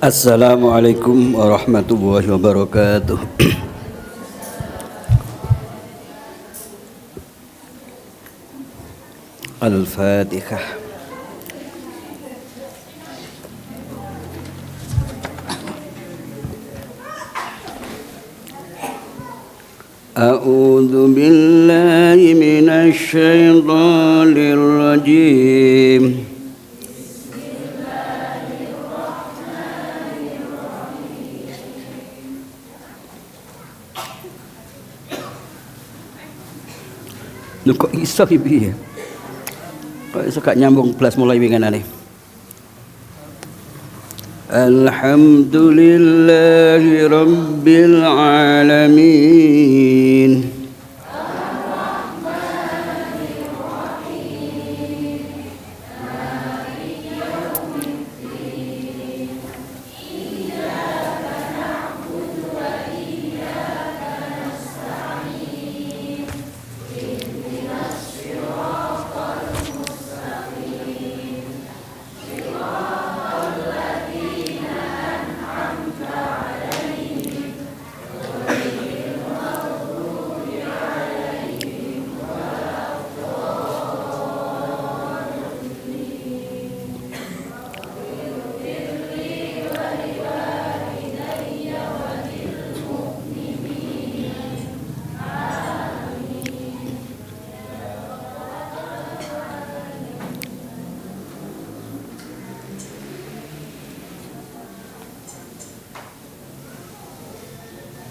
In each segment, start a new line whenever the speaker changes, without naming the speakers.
Assalamualaikum warahmatullahi wabarakatuh. Al-Fatihah. A'udzu billahi minasy syaithanir rajim. Lu kok iso iki ya? Kok iso gak nyambung belas mulai winganane. Alhamdulillahi rabbil alamin.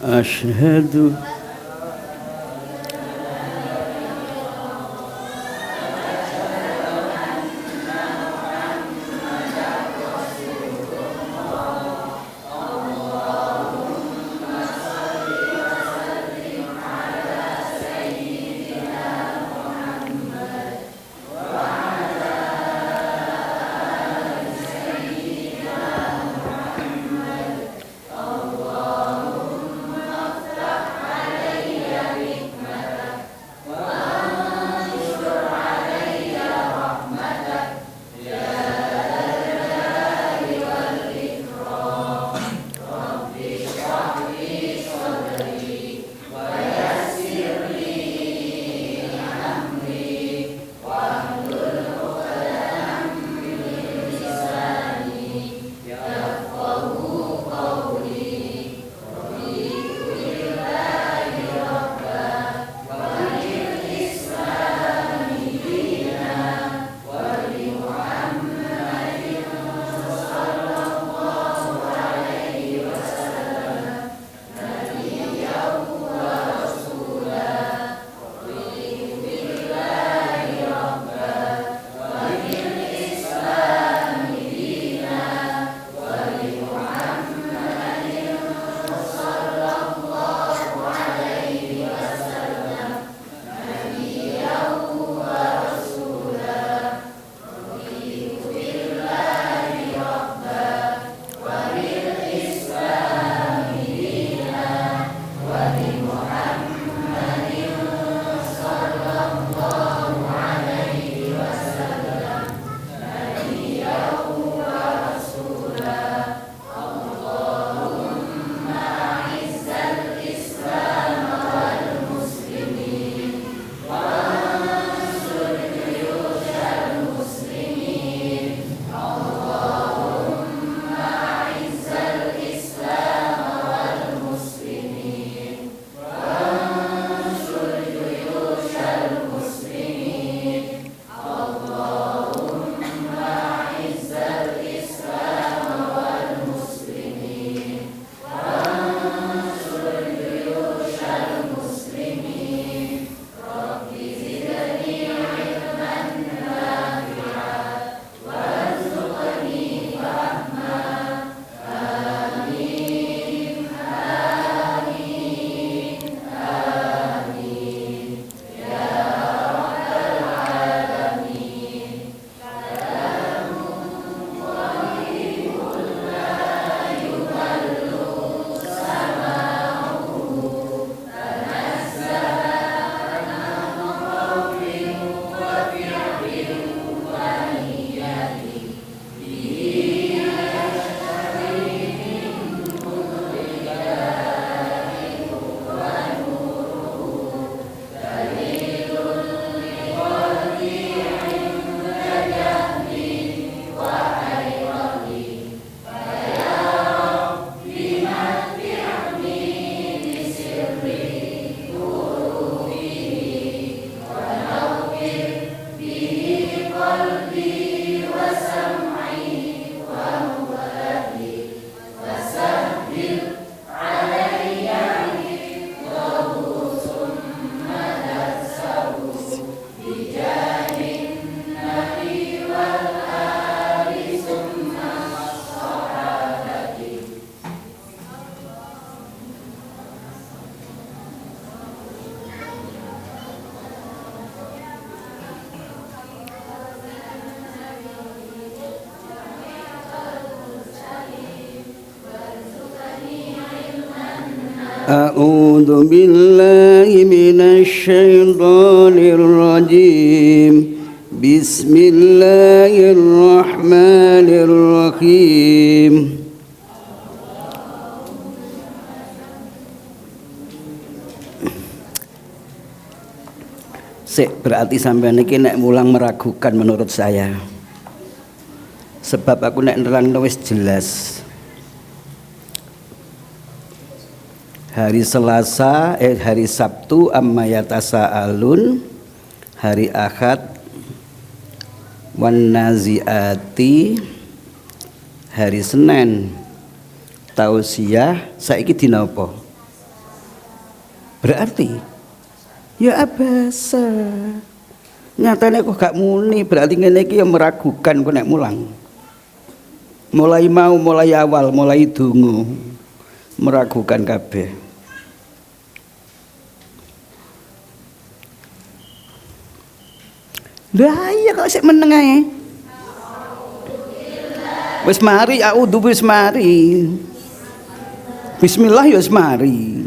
Asyhadu A'udzu billahi minasy syaithanir rajim. Bismillahirrahmanirrahim. Berarti sampean iki nek mulang meragukan menurut saya. Sebab aku nek nerangno wis jelas. Hari Selasa, hari Sabtu amma yatasaalun, hari Ahad wan naziati, hari Senin tausiyah, saiki dina apa? Berarti ya abasa. Nyatane kok gak muni, berarti ngene iki ya meragukan kok nek mulang. Mulai awal, mulai dungu meragukan kabeh. Lah iya kok sik meneng ae. Wis mari audu wis mari. Bismillah ya wis mari.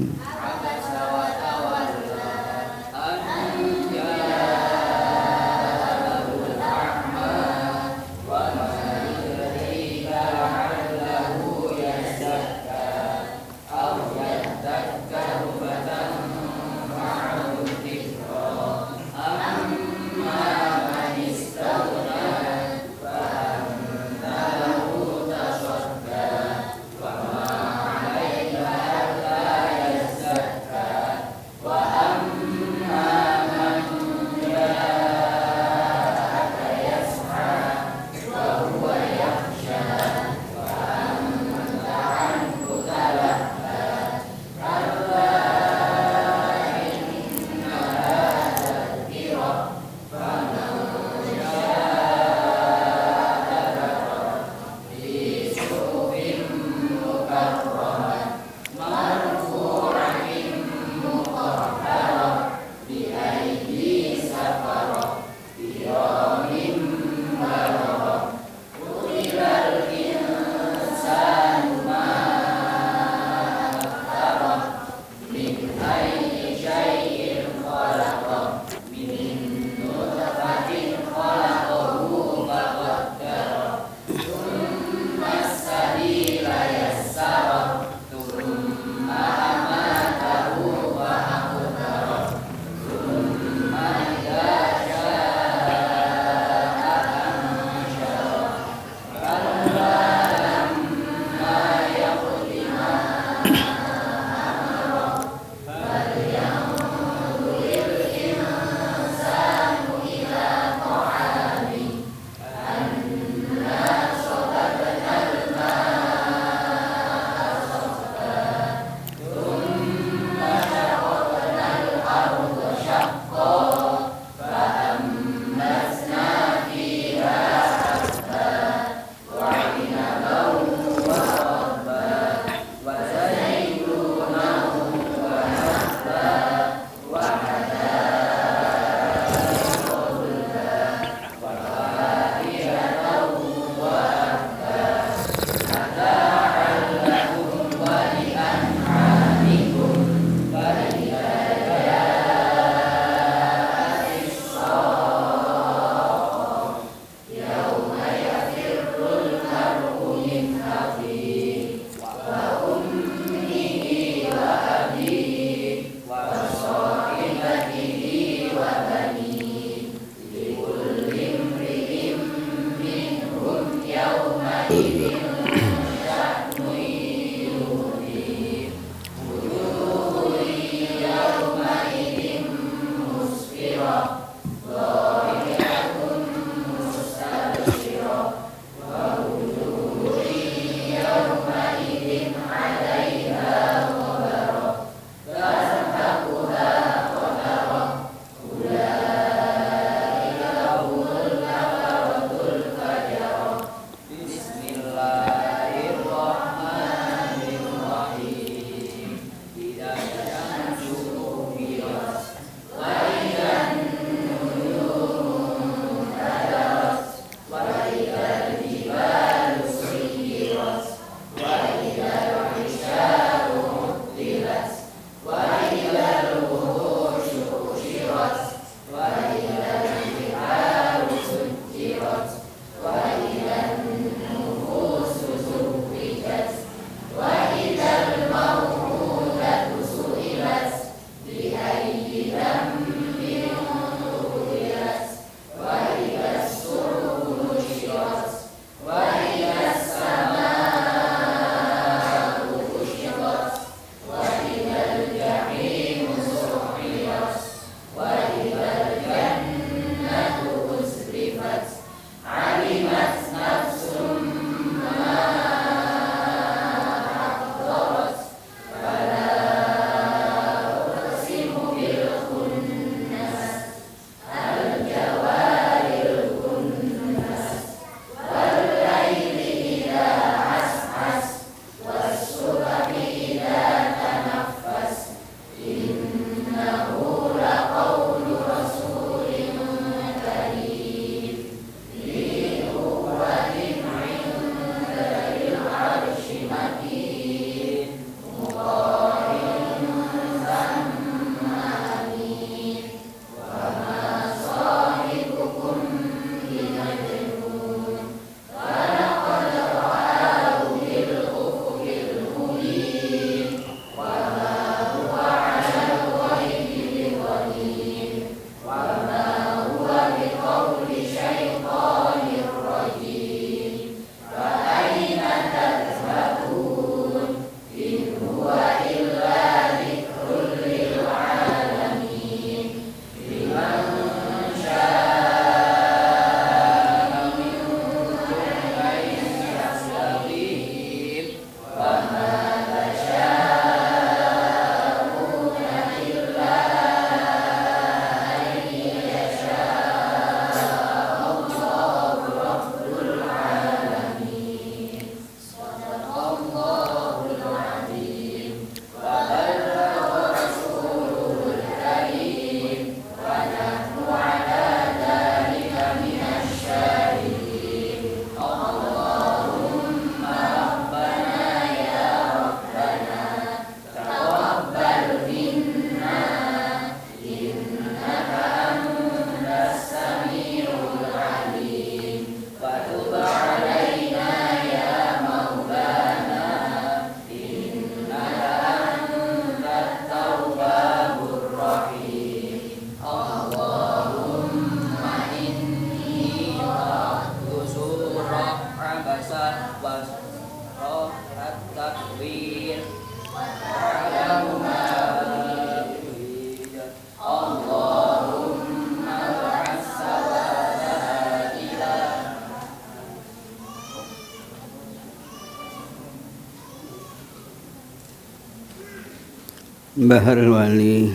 Mbah Arwani,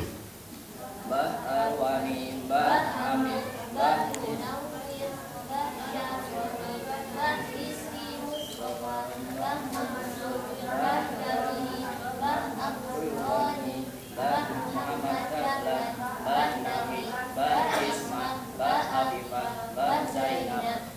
Mbah Arwani, Mbah Hamid, Mbah Mbah Muhammad Dahlan, Mbah Nafi, Mbah Isma, Mbah Afifah, Mbah Zainab.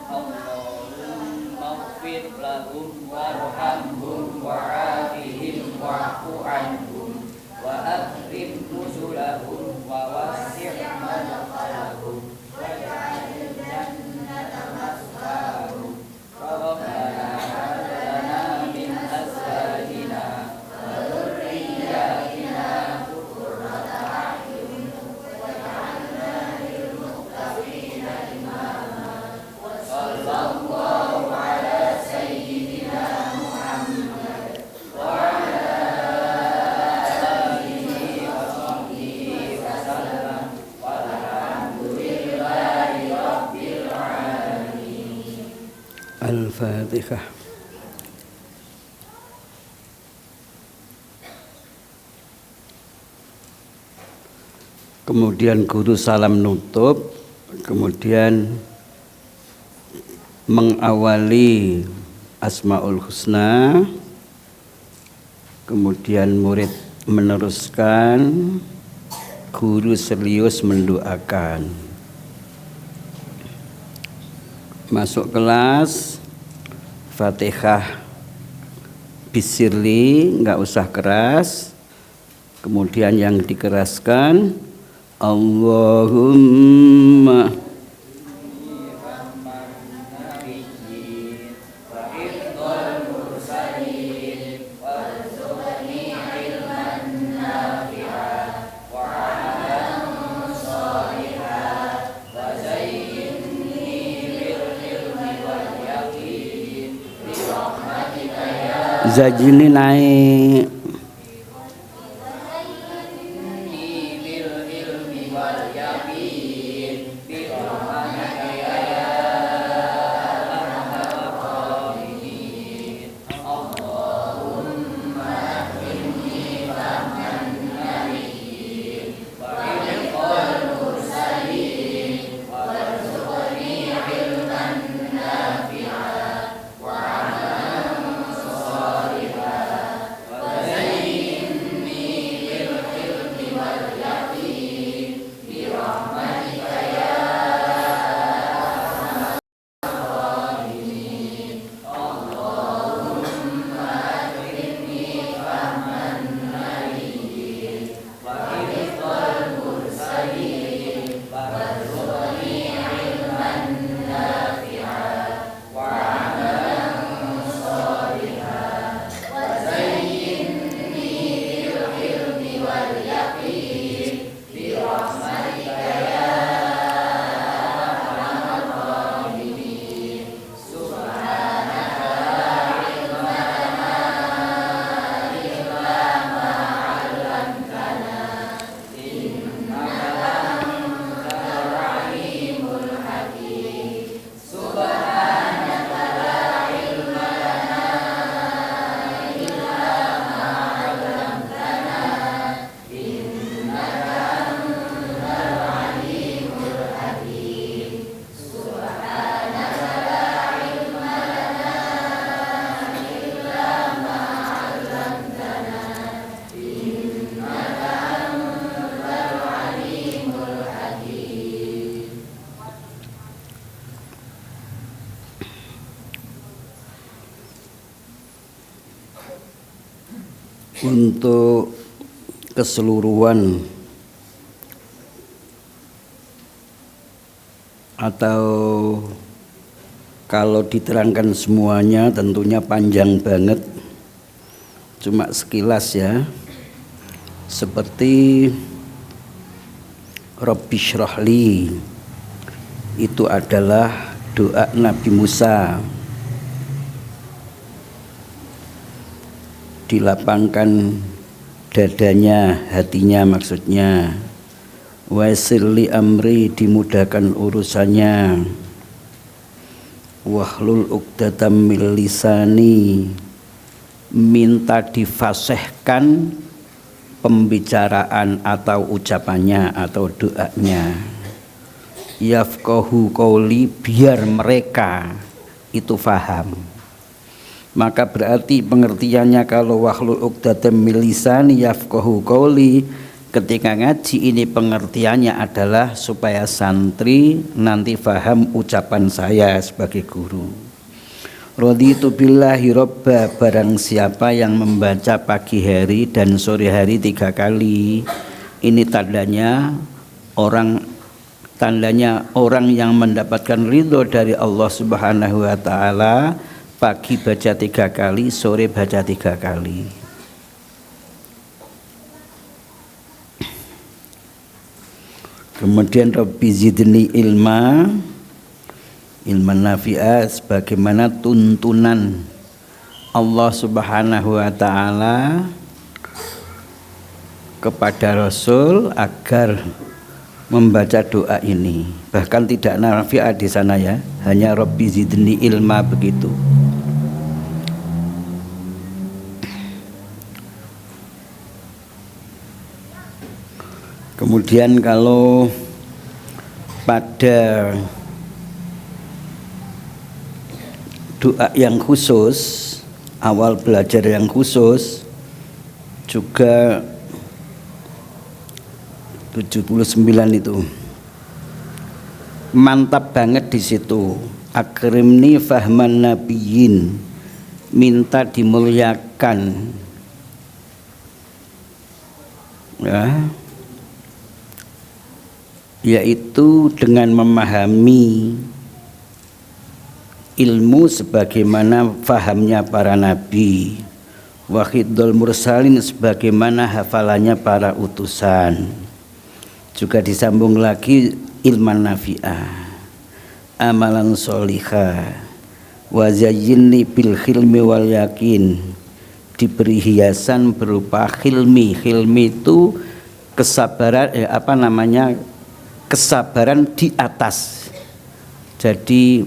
Allahumma ighfir lahum warhamhum wa'afihim wa'fu anhum wa akrim nuzulahum wa wasi' madkhalahum waj'al jannata maswahum. Rabbana hab lana min azwajina wa dhurriyyatina qurrata a'yun waj'alna lil muttaqina imama. Sallallahu ala sayyidina Muhammad wa ala alihi wa sahbihi wa sallam walhamdulillahi rabbil alamin.
Al-Fatihah. Kemudian guru salam nutup, kemudian mengawali Asmaul Husna, kemudian murid meneruskan, guru serius mendoakan. Masuk kelas, Fatihah bisirli, nggak usah keras. Kemudian yang dikeraskan, Allahumma Zajini naik. Untuk keseluruhan atau kalau diterangkan semuanya tentunya panjang banget, cuma sekilas ya, seperti Rabbi syrahli itu adalah doa Nabi Musa, dilapangkan dadanya, hatinya maksudnya. Waisirli amri, dimudahkan urusannya. Wahlul uqdatam min lisani, minta difasihkan pembicaraan atau ucapannya atau doanya. Yafqahu qauli, biar mereka itu faham. Maka berarti pengertiannya kalau wahlul 'uqdatam min lisani yafqahu qauli, ketika ngaji ini pengertiannya adalah supaya santri nanti faham ucapan saya sebagai guru. Raditu billahi robba, barang siapa yang membaca pagi hari dan sore hari 3 kali, ini tandanya orang yang mendapatkan ridho dari Allah Subhanahu wa taala. Pagi baca 3 kali, sore baca 3 kali. Kemudian Rabbi zidni ilman nafi'a, sebagaimana tuntunan Allah Subhanahu wa taala kepada Rasul agar membaca doa ini. Bahkan tidak nafi'a di sana ya, hanya Rabbi zidni ilma begitu. Kemudian kalau pada doa yang khusus, awal belajar yang khusus juga 79 itu mantap banget di situ. Akrimni fahman nabiyyin, minta dimuliakan ya, yaitu dengan memahami ilmu sebagaimana fahamnya para nabi, wahidul mursalin, sebagaimana hafalannya para utusan. Juga disambung lagi ilman nafi'ah, amalan sholihah, wa zayyinni bil khilmi wal yakin, diberi hiasan berupa khilmi. Khilmi itu kesabaran, kesabaran di atas. Jadi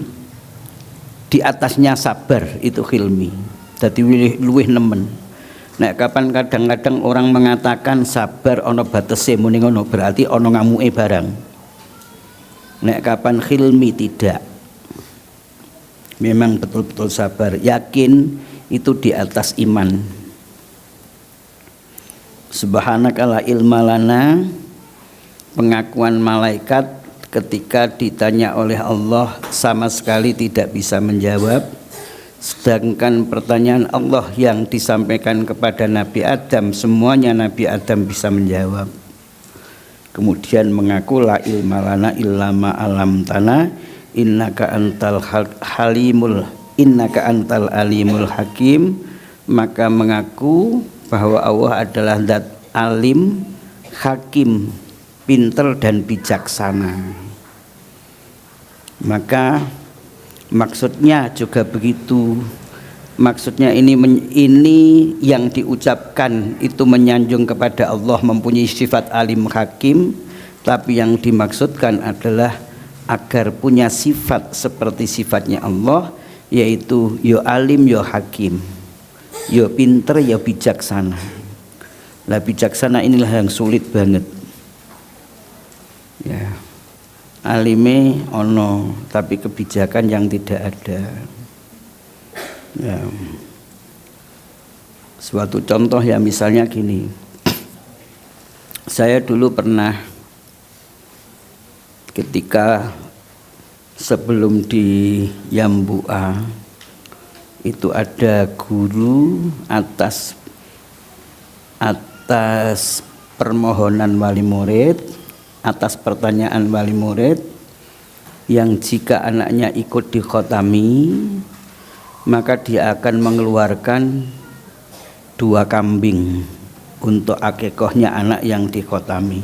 di atasnya sabar itu khilmi. Jadi luwih nemen. Nek kapan kadang-kadang orang mengatakan sabar ono batese muni ngono, berarti ono ngamuke barang. Nek kapan khilmi tidak. Memang betul-betul sabar, yakin itu di atas iman. Subhanaka la ilma lana, pengakuan malaikat ketika ditanya oleh Allah sama sekali tidak bisa menjawab, sedangkan pertanyaan Allah yang disampaikan kepada Nabi Adam, semuanya Nabi Adam bisa menjawab. Kemudian mengaku la ilma lana illa ma alamtana innaka antal alimul hakim, maka mengaku bahwa Allah adalah zat alim, hakim, pinter dan bijaksana. Maka maksudnya juga begitu. Maksudnya ini yang diucapkan itu menyanjung kepada Allah, mempunyai sifat alim hakim, tapi yang dimaksudkan adalah agar punya sifat seperti sifatnya Allah, yaitu yo alim yo hakim, yo pinter yo bijaksana. Lah bijaksana inilah yang sulit banget. Ya, alime ono tapi kebijakan yang tidak ada. Ya. Suatu contoh ya, misalnya gini, saya dulu pernah ketika sebelum di Yambua itu ada guru atas permohonan wali murid, atas pertanyaan wali murid, yang jika anaknya ikut dikhotami maka dia akan mengeluarkan 2 kambing untuk akikohnya anak yang dikhotami.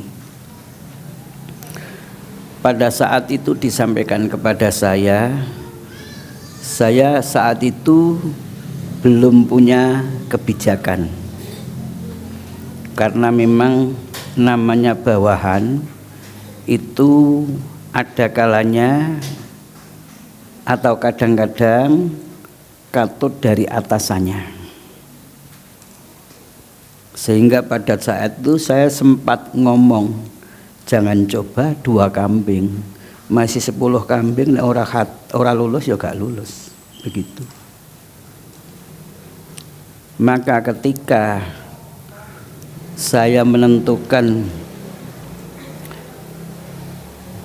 Pada saat itu disampaikan kepada saya saat itu belum punya kebijakan, karena memang namanya bawahan itu ada kalanya atau kadang-kadang katut dari atasannya. Sehingga pada saat itu saya sempat ngomong, jangan coba 2 kambing, masih 10 kambing ora lulus ya gak lulus, begitu. Maka ketika saya menentukan,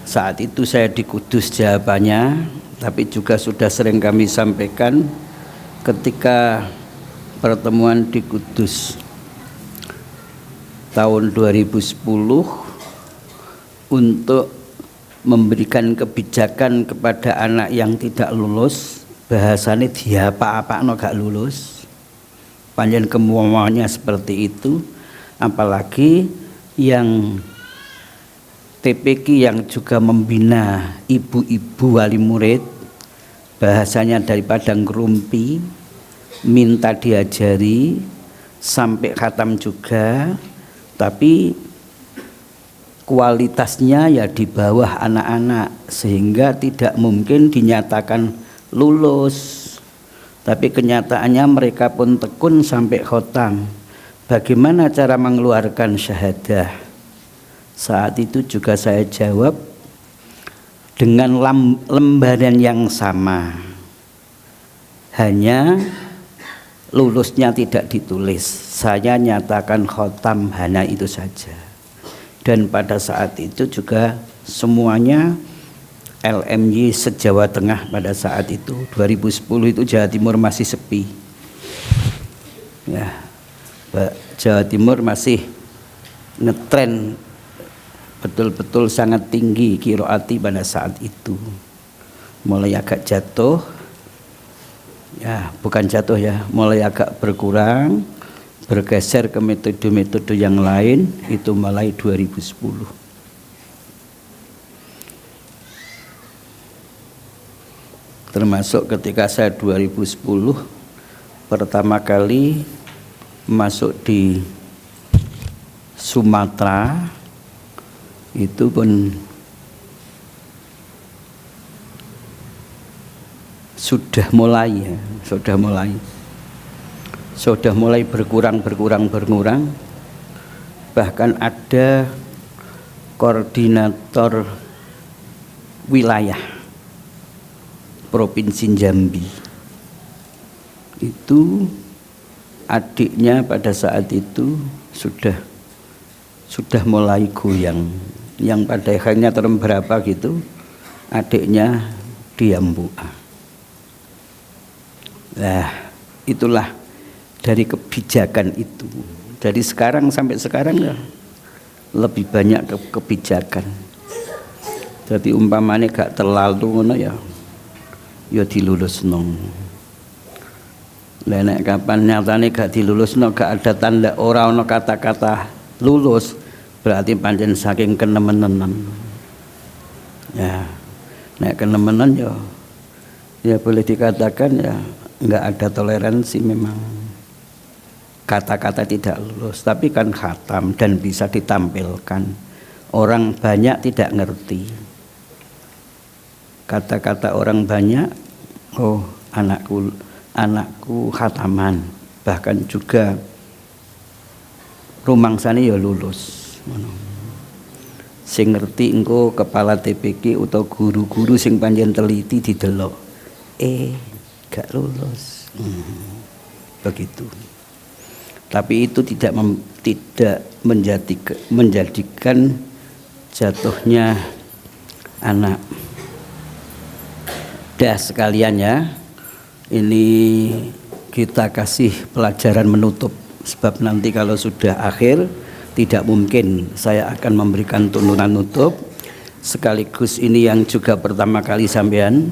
saat itu saya di Kudus jawabannya, tapi juga sudah sering kami sampaikan ketika pertemuan di Kudus tahun 2010 untuk memberikan kebijakan kepada anak yang tidak lulus, bahasanya dia apa-apa gak lulus, panjang kemauannya seperti itu. Apalagi yang TPQ yang juga membina ibu-ibu wali murid, bahasanya dari Padang Rumpi, minta diajari sampai khatam juga, tapi kualitasnya ya di bawah anak-anak, sehingga tidak mungkin dinyatakan lulus. Tapi kenyataannya mereka pun tekun sampai khatam. Bagaimana cara mengeluarkan syahadah? Saat itu juga saya jawab dengan lembaran yang sama, hanya lulusnya tidak ditulis. Saya nyatakan khatam hanya itu saja. Dan pada saat itu juga semuanya LMY se-Jawa Tengah pada saat itu 2010 itu Jawa Timur masih sepi. Ya, Jawa Timur masih ngetren betul-betul sangat tinggi qiraati pada saat itu. Mulai agak jatuh, ya bukan jatuh ya, mulai agak berkurang, bergeser ke metode-metode yang lain itu mulai 2010. Termasuk ketika saya 2010 pertama kali masuk di Sumatera, itu pun sudah mulai berkurang, bahkan ada koordinator wilayah Provinsi Jambi, itu adiknya pada saat itu sudah mulai goyang, yang pada akhirnya tahun berapa gitu adiknya diambua. Nah, itulah dari kebijakan itu. Dari sekarang sampai sekarang ya lebih banyak kebijakan. Jadi umpamanya gak terlalu ngono ya dilulusno. Lah nek kapan nyatane gak dilulusno, gak ada tanda, ora ana kata-kata lulus, berarti pancen saking kenemenan. Ya, nek kenemenan ya boleh dikatakan ya enggak ada toleransi memang. Kata-kata tidak lulus, tapi kan khatam dan bisa ditampilkan. Orang banyak tidak ngerti. Kata-kata orang banyak, oh anakku khataman, bahkan juga rumangsane ya lulus. Sing ngerti engko kepala TPQ atau guru-guru sing panjen teliti didelok, gak lulus. Begitu. Tapi itu tidak menjadikan jatuhnya anak. Dah sekalian ya, ini kita kasih pelajaran menutup, sebab nanti kalau sudah akhir tidak mungkin saya akan memberikan turunan nutup. Sekaligus ini yang juga pertama kali sampean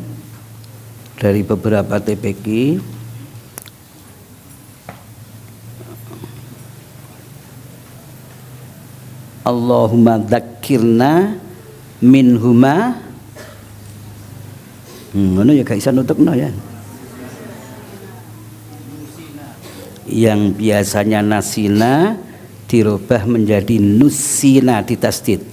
dari beberapa TPQ. Allahumma dzakirna minhuma. Ngono ya gak bisa nutupno ya. Yang biasanya nasina dirubah menjadi nusina, ditasdid.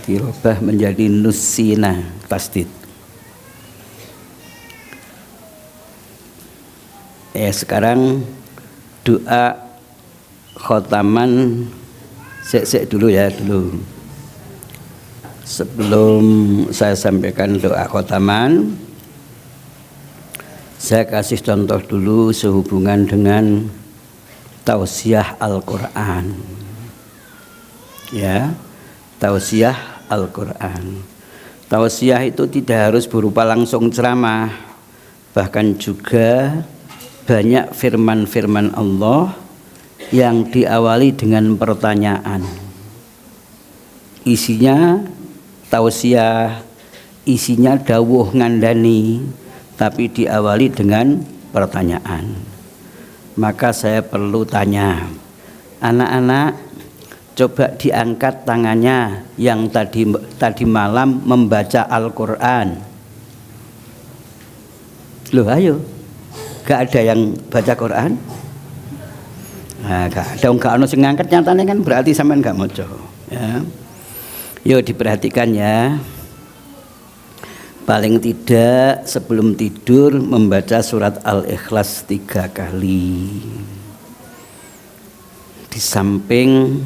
Dirubah menjadi nusina, tasdid. Sekarang doa khotaman sek dulu ya dulu. Sebelum saya sampaikan doa khotaman, saya kasih contoh dulu sehubungan dengan tausiah Al-Quran. Ya, tausiah Al-Quran. Tausiah itu tidak harus berupa langsung ceramah, bahkan juga banyak firman-firman Allah yang diawali dengan pertanyaan. Isinya tausiah, isinya dawuh ngandani, tapi diawali dengan pertanyaan. Maka saya perlu tanya, anak-anak coba diangkat tangannya yang tadi malam membaca Al-Quran. Loh ayo, gak ada yang baca Quran? Nah, gak ada sing ngangkat, nyatanya kan berarti sampean gak moco. Ya. Yuk diperhatikan ya. Paling tidak sebelum tidur membaca surat Al-Ikhlas 3 kali. Di samping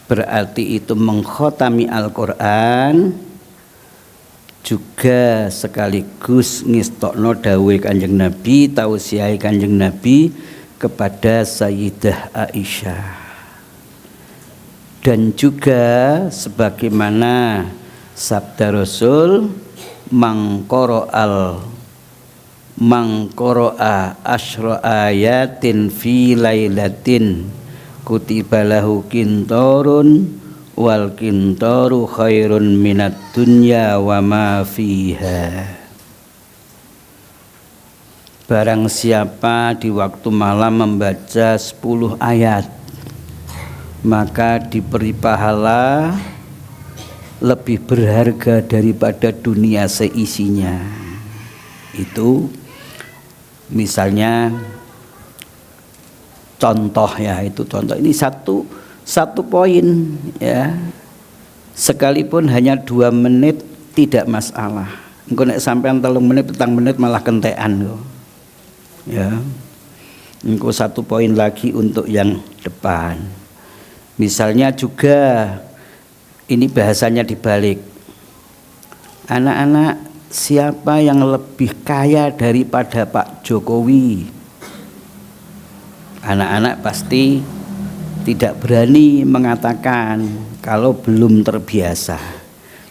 berarti itu mengkhotami Al-Quran, juga sekaligus ngistokno dawuh Kanjeng Nabi, tausiah Kanjeng Nabi kepada Sayyidah Aisyah. Dan juga sebagaimana sabda Rasul, mangqara'a asyra ayatin fi lailatin kutiba lahu kintorun wal kintoru khairun minad dunya wa ma fiha. Barang siapa di waktu malam membaca 10 ayat, maka diberi pahala lebih berharga daripada dunia seisinya. Itu misalnya contoh ya, itu contoh. Ini satu poin ya. Sekalipun hanya 2 menit tidak masalah. Engko nek sampean 3 menit, 4 menit malah kentekan kok. Ya. Engko 1 poin lagi untuk yang depan. Misalnya juga ini bahasanya dibalik. Anak-anak, siapa yang lebih kaya daripada Pak Jokowi? Anak-anak pasti tidak berani mengatakan kalau belum terbiasa.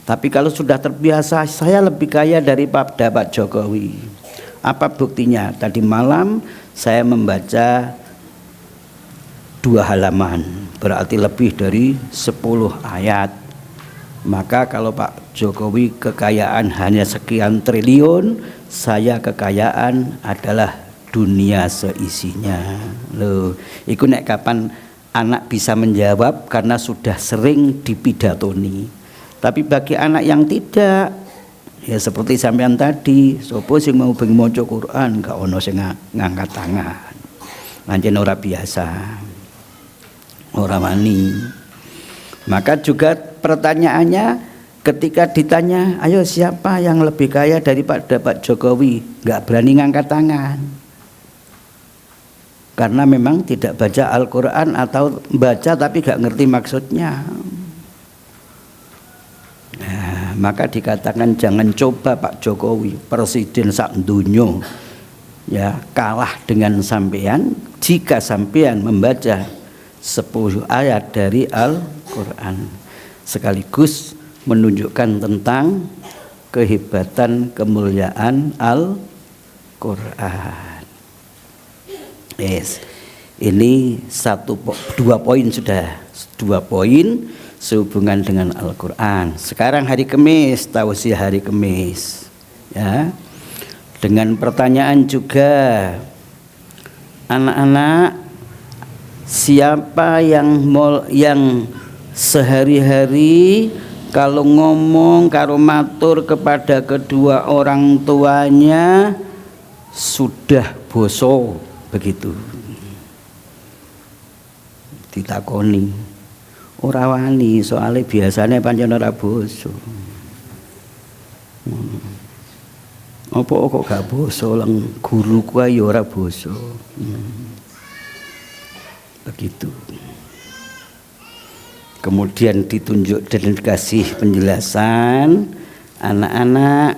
Tapi kalau sudah terbiasa, saya lebih kaya daripada Pak Jokowi. Apa buktinya? Tadi malam saya membaca 2 halaman, berarti lebih dari 10 ayat. Maka kalau Pak Jokowi kekayaan hanya sekian triliun, saya kekayaan adalah dunia seisinya. Loh, iku nek kapan anak bisa menjawab karena sudah sering dipidatoni. Tapi bagi anak yang tidak, ya seperti sampean tadi, sopo sing mau bengi maca Quran gak ono sing ngangkat tangan. Pancen ora biasa. Ora wani. Maka juga pertanyaannya ketika ditanya, ayo siapa yang lebih kaya daripada Pak Jokowi? Gak berani ngangkat tangan. Karena memang tidak baca Al-Quran atau baca tapi gak ngerti maksudnya. Nah, maka dikatakan jangan coba Pak Jokowi, presiden sak dunyo, ya, kalah dengan sampean jika sampean membaca 10 ayat dari Al-Quran, sekaligus menunjukkan tentang kehebatan kemuliaan Al-Quran. Yes. Ini 2 poin sudah, 2 poin sehubungan dengan Al-Quran. Sekarang hari Kamis, tausiah hari Kamis, ya, dengan pertanyaan juga, anak-anak, siapa yang sehari-hari kalau ngomong karo matur kepada kedua orang tuanya sudah boso begitu? Ditakoni, ora wani, soalnya biasanya pancen ora boso. Apa kok gak basa lang guruku ae ora basa. Begitu. Kemudian ditunjuk dan dikasih penjelasan, anak-anak,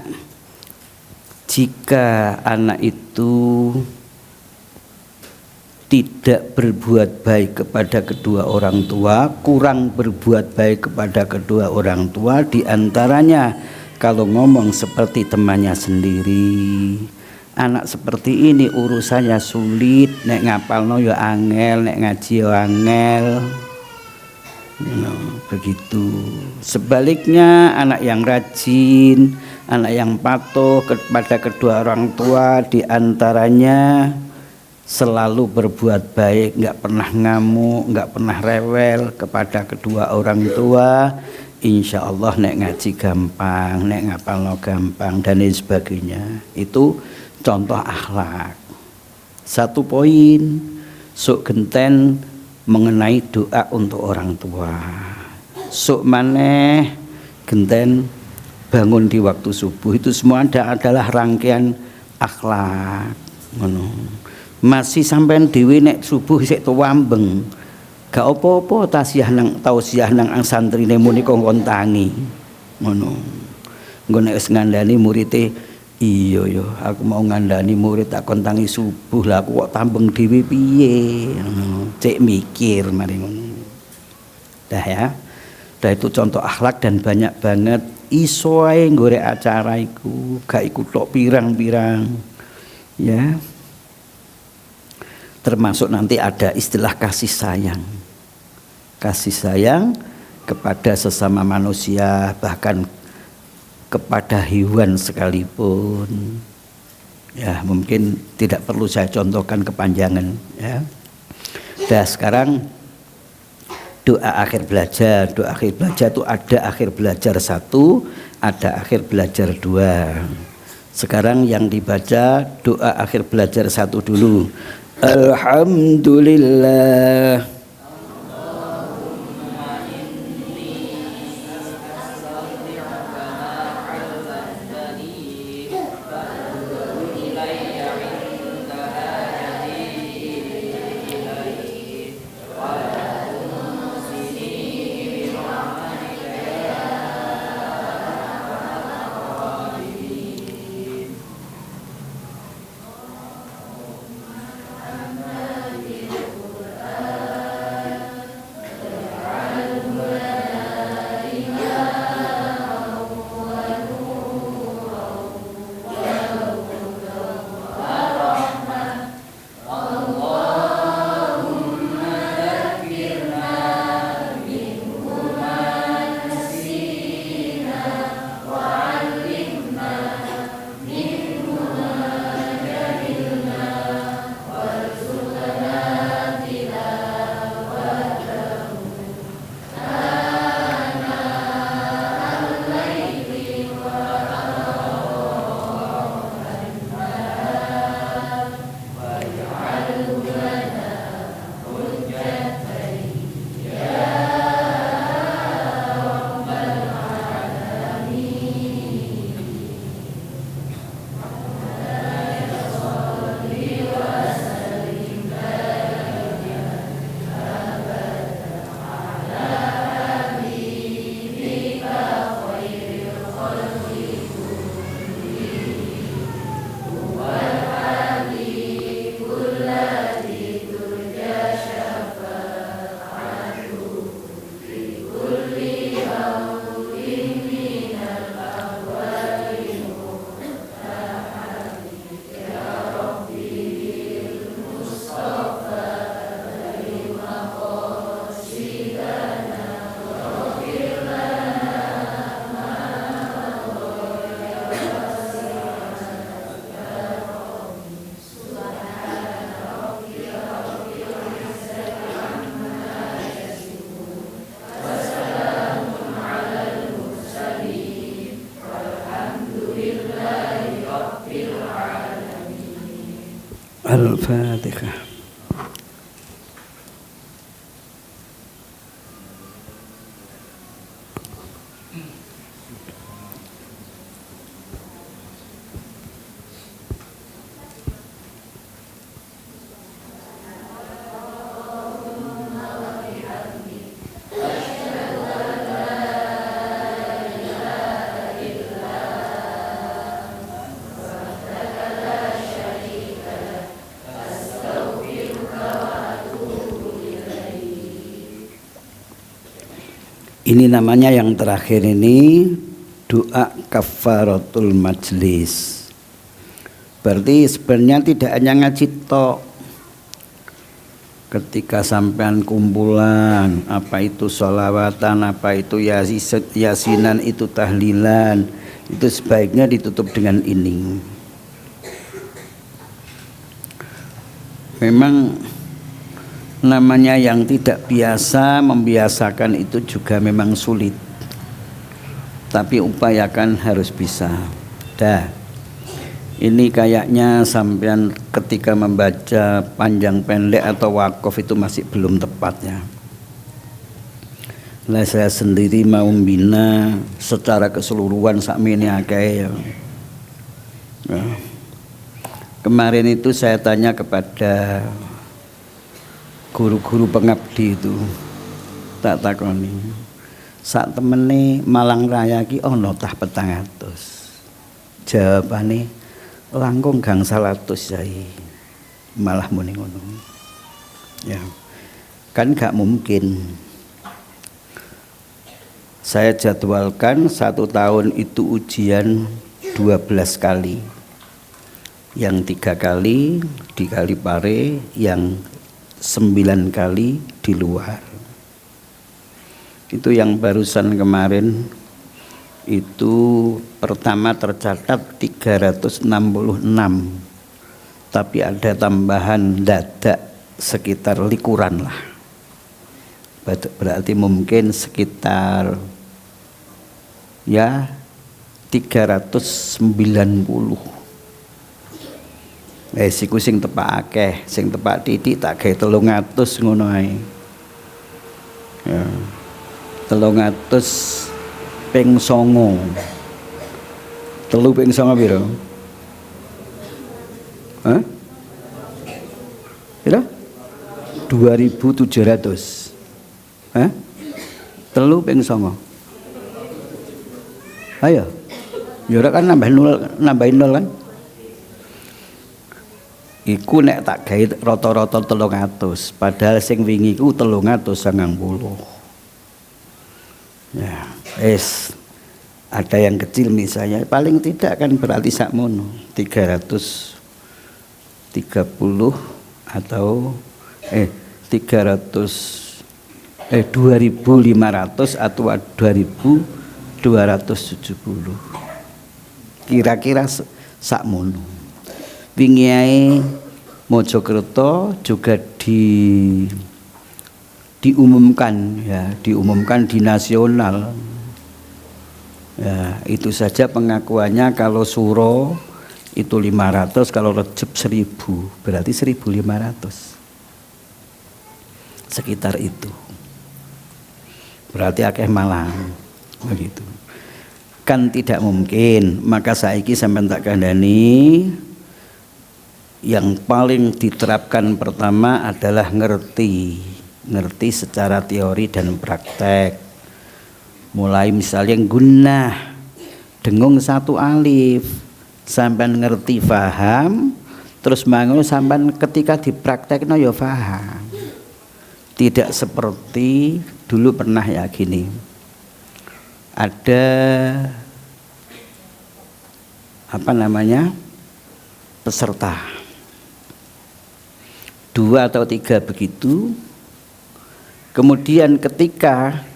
jika anak itu tidak berbuat baik kepada kedua orang tua, kurang berbuat baik kepada kedua orang tua, diantaranya kalau ngomong seperti temannya sendiri, anak seperti ini urusannya sulit, nek ngapalno ya angel, nek ngaji ya angel. Begitu. Sebaliknya anak yang rajin, anak yang patuh kepada kedua orang tua, diantaranya selalu berbuat baik, nggak pernah ngamuk, nggak pernah rewel kepada kedua orang tua. Insya Allah nek ngaji gampang, nek ngapalno gampang dan lain sebagainya. Itu contoh akhlak. Satu poin, sok genten mengenai doa untuk orang tua. Sok maneh genten bangun di waktu subuh. Itu semua adalah rangkaian akhlak. Masih sampean dhewe nek subuh sik tuwambeng. Gak apa-apa tausiah nang santrine muni kongkon tangi. Ngono. Engko nek wis ngandani murite, iya yo aku mau ngandani murid tak kon tangi subuh lah aku kok tambeng dhewe piye. Cek mikir mari ngono. Dah ya. Dah itu contoh akhlak dan banyak banget iso ae nggorek acara iku, gak iku tok pirang-pirang. Ya. Termasuk nanti ada istilah kasih sayang. Kasih sayang kepada sesama manusia, bahkan kepada hewan sekalipun. Ya, mungkin tidak perlu saya contohkan kepanjangan ya. Dah sekarang doa akhir belajar. Doa akhir belajar itu ada akhir belajar 1, ada akhir belajar 2. Sekarang yang dibaca doa akhir belajar 1 dulu. Alhamdulillah Al-Fatihah. Ini namanya yang terakhir ini doa kafaratul majlis. Berarti sebenarnya tidak hanya ngaji tok. Ketika sampean kumpulan, apa itu sholawatan, apa itu yasinan, itu tahlilan, itu sebaiknya ditutup dengan ini. Memang namanya yang tidak biasa, membiasakan itu juga memang sulit. Tapi upayakan harus bisa. Dah. Ini kayaknya sampean ketika membaca panjang pendek atau wakaf itu masih belum tepatnya. Lah saya sendiri mau membina secara keseluruhan sakmene akeh ya. Kemarin itu saya tanya kepada guru-guru pengabdi itu, tak takoni. Sak temene Malang Raya ki ana tah 400. Jawabane langkung gang 100 Yai. Malah muni ngono. Ya. Kan gak mungkin. Saya jadwalkan 1 tahun itu ujian 12 kali. Yang 3 kali di Kalipare, yang 9 kali di luar. Itu yang barusan kemarin itu pertama tercatat 366, tapi ada tambahan dadak sekitar likuran lah, berarti mungkin sekitar ya 390. Siku sing tepak akeh, sing tepak titik tak gawe 300 ngono ae. Ya. 300 ping 9. 3 ping 9 piro? Hah? Piro? 2700. Hah? 3 ping 9. Ayo. Ya ora kan nambahin nol kan? Iku nek tak gawe rata-rata 300, padahal sing wingi ku 390. Ya, ada yang kecil misalnya, paling tidak kan berarti sakmono 330 atau 2500 atau 2270. Kira-kira sakmono. Wingi ae Mojokerto juga diumumkan di nasional. Ya, itu saja pengakuannya. Kalau Suro itu 500, kalau Recep 1000, berarti 1500. Sekitar itu. Berarti akeh Malang. Begitu. Kan tidak mungkin, maka saiki sampean tak kandhani, yang paling diterapkan pertama adalah ngerti secara teori dan praktek. Mulai misalnya gunnah dengung 1 alif, sampean ngerti paham, terus mangono sampean ketika dipraktekno ya paham. Tidak seperti dulu pernah ya gini. Ada peserta 2 atau 3 begitu. Kemudian ketika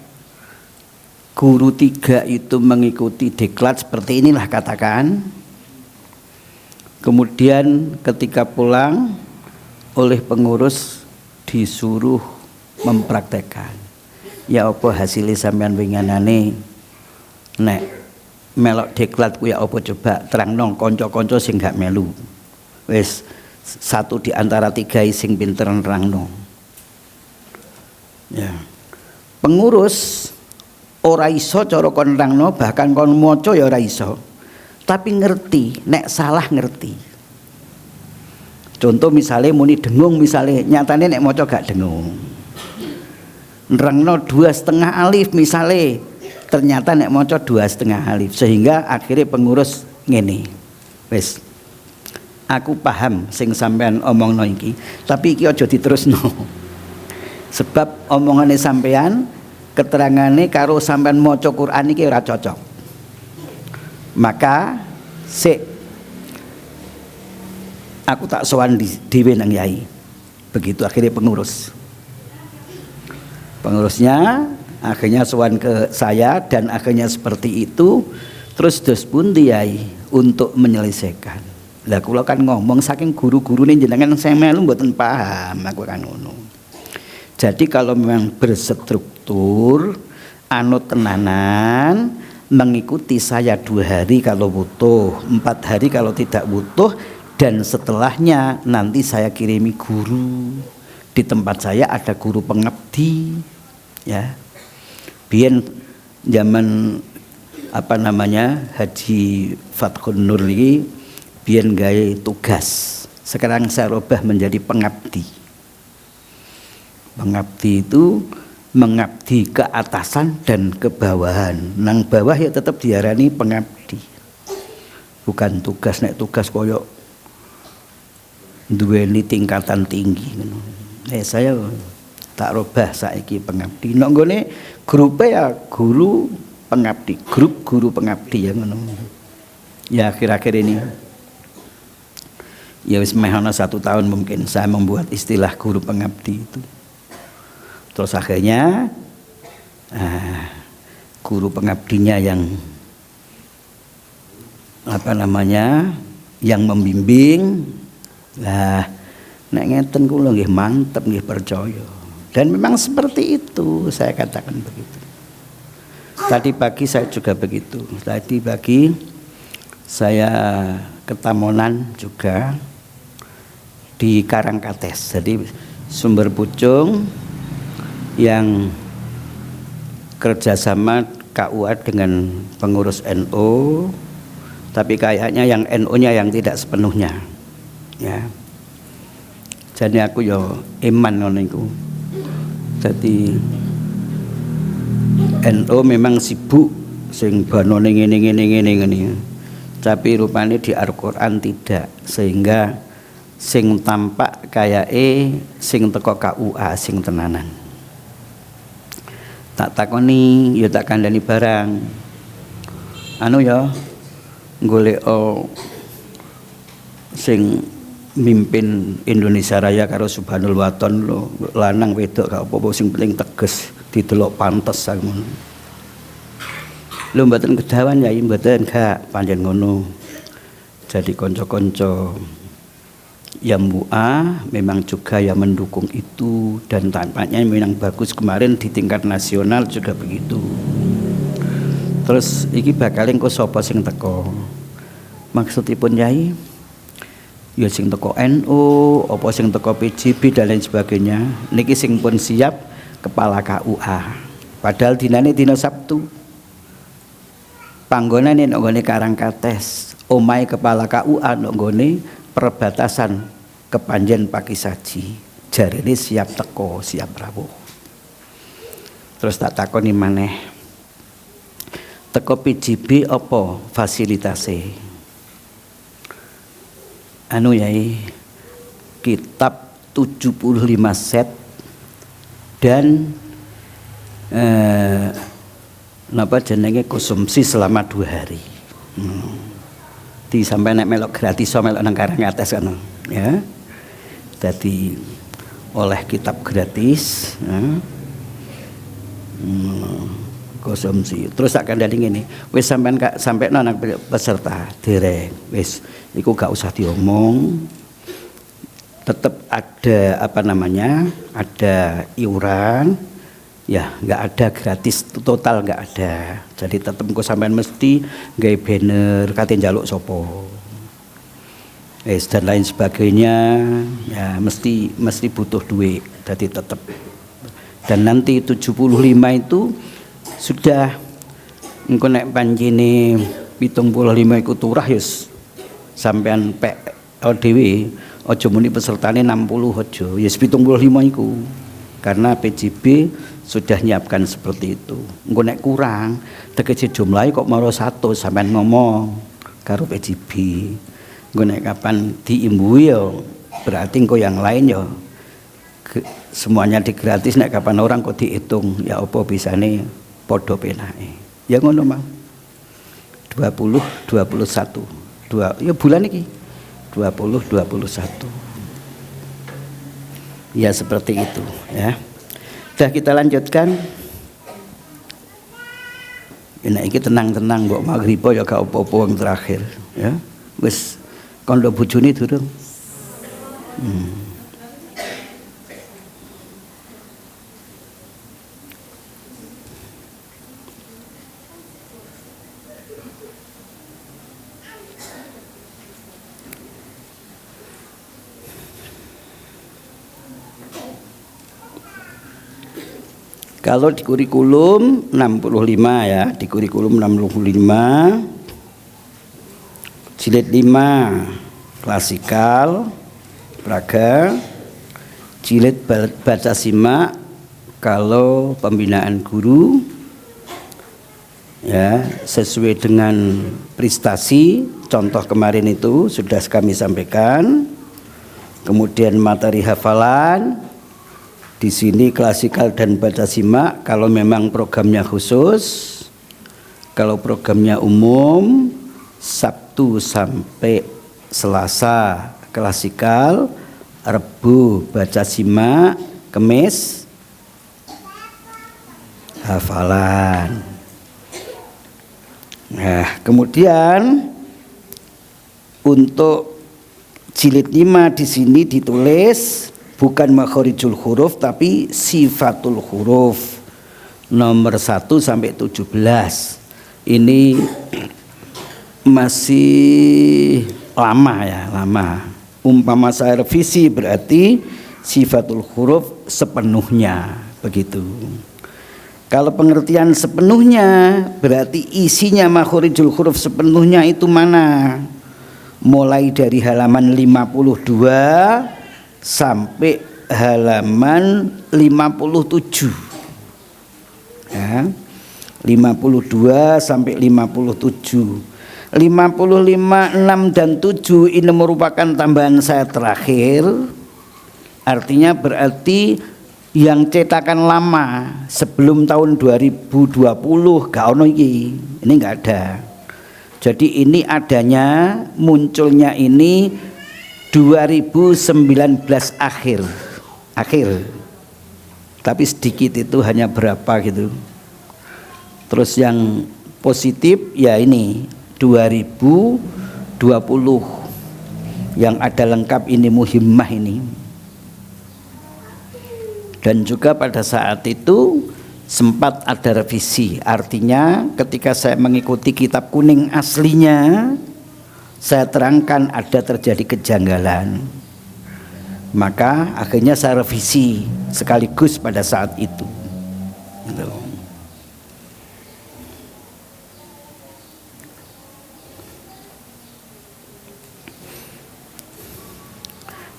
guru 3 itu mengikuti diklat seperti inilah katakan, kemudian ketika pulang oleh pengurus disuruh mempraktekkan. Ya apa hasilnya sampean winganane nek melok diklat ku ya apa coba terangno kanca-kanca sing gak melu. Wis 1 di antara 3 sing pinter nerangno. Ya. Pengurus ora iso cara kon nerangno, bahkan kon maca ya ora iso. Tapi ngerti, nek salah ngerti. Contoh misalnya muni dengung, misalnya nyatane nek maca gak dengung. Nerangno 2,5 alif misalnya, ternyata nek maca 2,5 alif, sehingga akhirnya pengurus ngene. Wis. Aku paham sing sampean omongno iki, tapi iki aja diterusno. Sebab omongane sampean keterangane karo sampean maca Quran iki ora cocok. Maka aku tak sowan dhewe nang yai. Begitu akhirnya pengurusnya akhirnya sowan ke saya dan akhirnya seperti itu. Terus dos pundi yai untuk menyelesaikan. Lah kula kan ngomong saking guru-gurune jenengan saya melu mboten paham aku kan ngono. Jadi kalau memang berstruktur anut tenanan mengikuti saya 2 hari kalau butuh, 4 hari kalau tidak butuh, dan setelahnya nanti saya kirimi guru. Di tempat saya ada guru pengabdi ya. Biyen zaman Haji Fathun Nur ini biyen gawe tugas. Sekarang saya rubah menjadi pengabdi. Pengabdi itu mengabdi ke atasan dan ke bawahan. Nang bawah ya tetap diarani pengabdi. Bukan tugas, nek tugas koyok duweni tingkatan tinggi. Saya tak rubah saiki pengabdi. Nek nggone grupe ya guru pengabdi, grup guru pengabdi ya ngono. Ya akhir-akhir ini ya wis meh ana 1 tahun mungkin saya membuat istilah guru pengabdi itu. Terus akhirnya guru pengabdinya yang yang membimbing. Lah nek ngeten kula nggih mantep nggih percaya. Dan memang seperti itu saya katakan begitu. Tadi pagi saya juga begitu. Tadi pagi saya ke Tamonan juga di Karangkates. Jadi Sumber Pucung yang kerjasama KUA dengan pengurus NU, tapi kayaknya yang NU-nya yang tidak sepenuhnya. Ya. Jadi aku yo iman ngono iku. Jadi NU memang sibuk sing banone ngene. Tapi rupanya di Al-Qur'an tidak, sehingga sing tampak kayake sing teko KUA sing tenanan. Tak takoni ya tak kandhani barang. Ya golek sing mimpin Indonesia Raya karo Subhanul Waton lho, lanang wedok gak apa-apa sing penting teges didelok pantes ngono. Lho mboten kedawan ya mboten gak pancen ngono. Jadi kanca-kanca MUA memang juga yang mendukung itu dan tampaknya memang bagus. Kemarin di tingkat nasional juga begitu. Terus iki bakal engko sapa sing teko? Maksudipun Yai ya sing teko NU, apa sing teko PJB dan lain sebagainya. Niki sing pun siap kepala KUA. Padahal dinane dina Sabtu. Panggonane nek nggone Karangkates, omahe kepala KUA nek nggone perbatasan Kepanjen Pakisaji. Jarene siap teko, siap rawuh. Terus tak takoni maneh. Teko PJB apa fasilitase? Yai kitab 75 set dan jenenge konsumsi selama 2 hari. Di sampai nek melok gratis melok nang Karangkates kan ya. Dadi oleh kitab gratis konsumsi. Terus tak kandhani ngene, wis sampean sampai nang peserta dereng. Wis iku gak usah diomong. Tetap ada ada iuran. Ya, nggak ada gratis total, nggak ada. Jadi tetap engko sampean mesti gawe banner kate njaluk sapa. Dan lain sebagainya, ya mesti butuh duit. Jadi tetap. Dan nanti 75 itu sudah engko nek panjine 75 iku turah yus sampean pek dhewe aja muni pesertane 60 aja. Yes 75 iku. Karena PJB sudah nyiapkan seperti itu. Engko nek kurang, tegese jumlahe kok maro 100 sampean ngomong karo PJB. Engko nek kapan diimbui ya berarti engko yang lain ya semuanya digratis, nek kapan orang kok dihitung ya apa bisane padha penake. Ya ngono Mang. 20 21 ya bulan iki 20 21. Ya seperti itu ya. Sudah kita lanjutkan. Nek iki tenang-tenang mbok maghribo ya gak apa-apa wong terakhir ya. Wis kondo bojone durung. Kalau di kurikulum 65 ya, di kurikulum 65 jilid 5 klasikal praga, jilid baca simak kalau pembinaan guru ya sesuai dengan prestasi, contoh kemarin itu sudah kami sampaikan. Kemudian materi hafalan di sini klasikal dan baca simak kalau memang programnya khusus. Kalau programnya umum Sabtu sampai Selasa klasikal, Rebu baca simak, Kamis hafalan. Nah, kemudian untuk jilid 5 di sini ditulis bukan makhorijul huruf tapi sifatul huruf nomor 1 sampai 17. Ini masih lama ya, lama. Umpama saya revisi berarti sifatul huruf sepenuhnya begitu. Kalau pengertian sepenuhnya berarti isinya makhorijul huruf sepenuhnya itu mana? Mulai dari halaman 52 sampai halaman 57 ya, 52 sampai 57. 55, 6 dan 7 ini merupakan tambahan saya terakhir. Artinya berarti yang cetakan lama sebelum tahun 2020 gak ono iki. Ini enggak ada. Jadi ini adanya munculnya ini 2019 akhir. Tapi sedikit itu hanya berapa gitu. Terus yang positif ya ini 2020 yang ada lengkap ini muhimmah ini. Dan juga pada saat itu sempat ada revisi. Artinya ketika saya mengikuti kitab kuning aslinya, saya terangkan ada terjadi kejanggalan, maka akhirnya saya revisi sekaligus pada saat itu.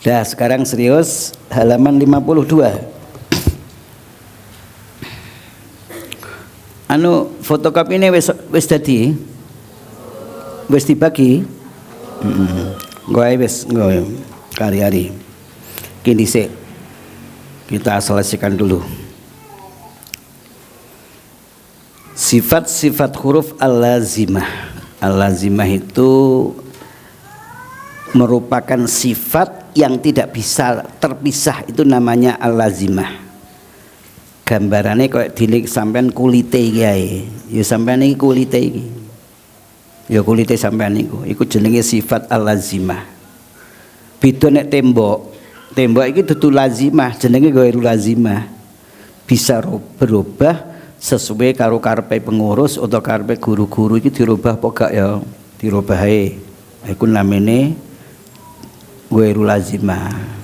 Nah sekarang serius, halaman 52. Fotokopi ini wis dadi, wis dibagi. Gue wis kari-kari kini sih kita selesaikan dulu sifat-sifat huruf al-lazimah. Al-lazimah itu merupakan sifat yang tidak bisa terpisah, itu namanya al-lazimah. Gambarannya kayak dilik sampean kulite iki, ya sampean iki kulite iki. Ya kulite sampean iku jenenge sifat al-lazimah. Beda nek tembok. Tembok iki dudu lazimah, jenenge ghairul lazimah. Bisa berubah sesuai karo karepe pengurus atau karepe guru-guru iki dirubah apa gak ya? Dirubah ae. Iku namine ghairul lazimah.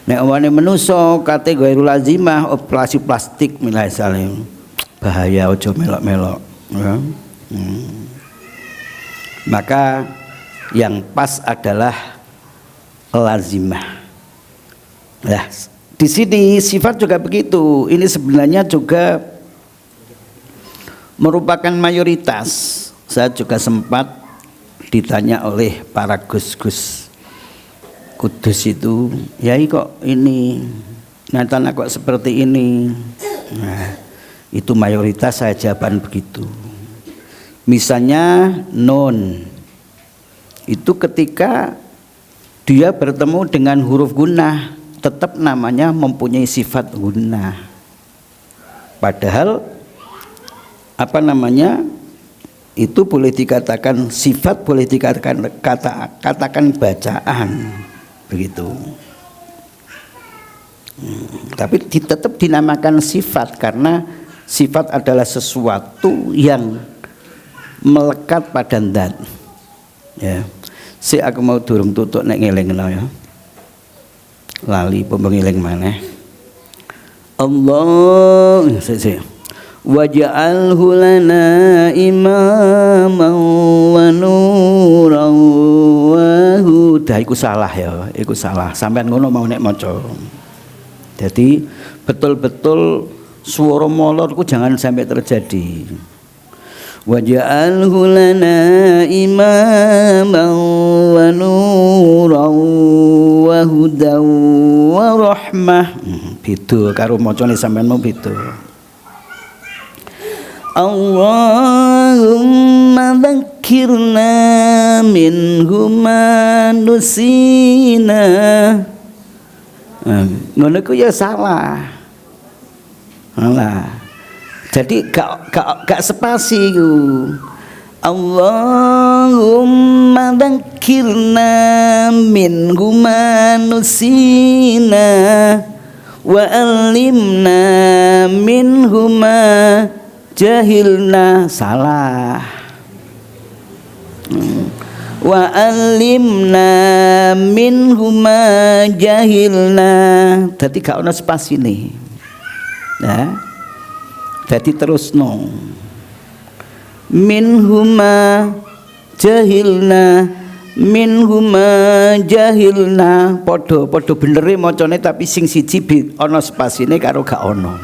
Nek omane manusa kate ghairul lazimah, operasi plastik misalnya. Bahaya, aja melok-melok, ya. Maka yang pas adalah lazimah. Nah, di sini sifat juga begitu. Ini sebenarnya juga merupakan mayoritas. Saya juga sempat ditanya oleh para gus-gus Kudus itu, ya kok ini Nyatanya kok seperti ini. Nah, itu mayoritas saya jawaban begitu. Misalnya nun, itu ketika dia bertemu dengan huruf gunnah, tetap namanya mempunyai sifat gunnah. Padahal apa namanya, itu boleh dikatakan sifat, boleh dikatakan katakan bacaan, begitu. Tapi tetap dinamakan sifat karena sifat adalah sesuatu yang melekat pada zat. Ya. Si aku mau durung tutuk nek ngelingno ya. Lali pembengiling maneh. Allah waj'alhu lana imaman wa nuran wa huda. Iku salah ya, iku salah. Sampean ngono mau nek maca. Jadi betul-betul swara molor ku jangan sampai terjadi. Waj'alhu lana imaman wa nuran wa hudan wa rahmah. Beda karo macane sampean mau beda. Allahumma dzakirna minhu ma nusina. Ngono ku ya salah. Salah. Jadi gak spasi ku. Allahumma dzakirna minhu ma nusina wa alimna minhu ma jahilna. Salah. Wa alimna minhuma jahilna. Dadi gak ono spasine. Ya. Dadi terusno. Minhuma jahilna, minhuma jahilna. Padha benere macane tapi sing siji ono spasine karo gak ono.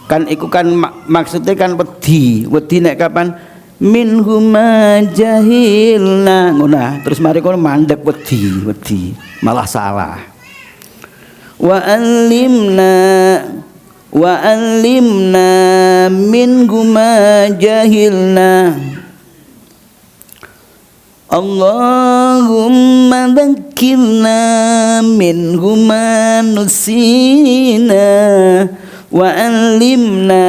Kan iku kan maksudnya kan wedi nek kapan minhuma jahilna ngono. Terus mari kono mandek wedi malah salah. Wa alimna minhuma jahilna. Allahumma dzakirna minhuma nusina wa alimna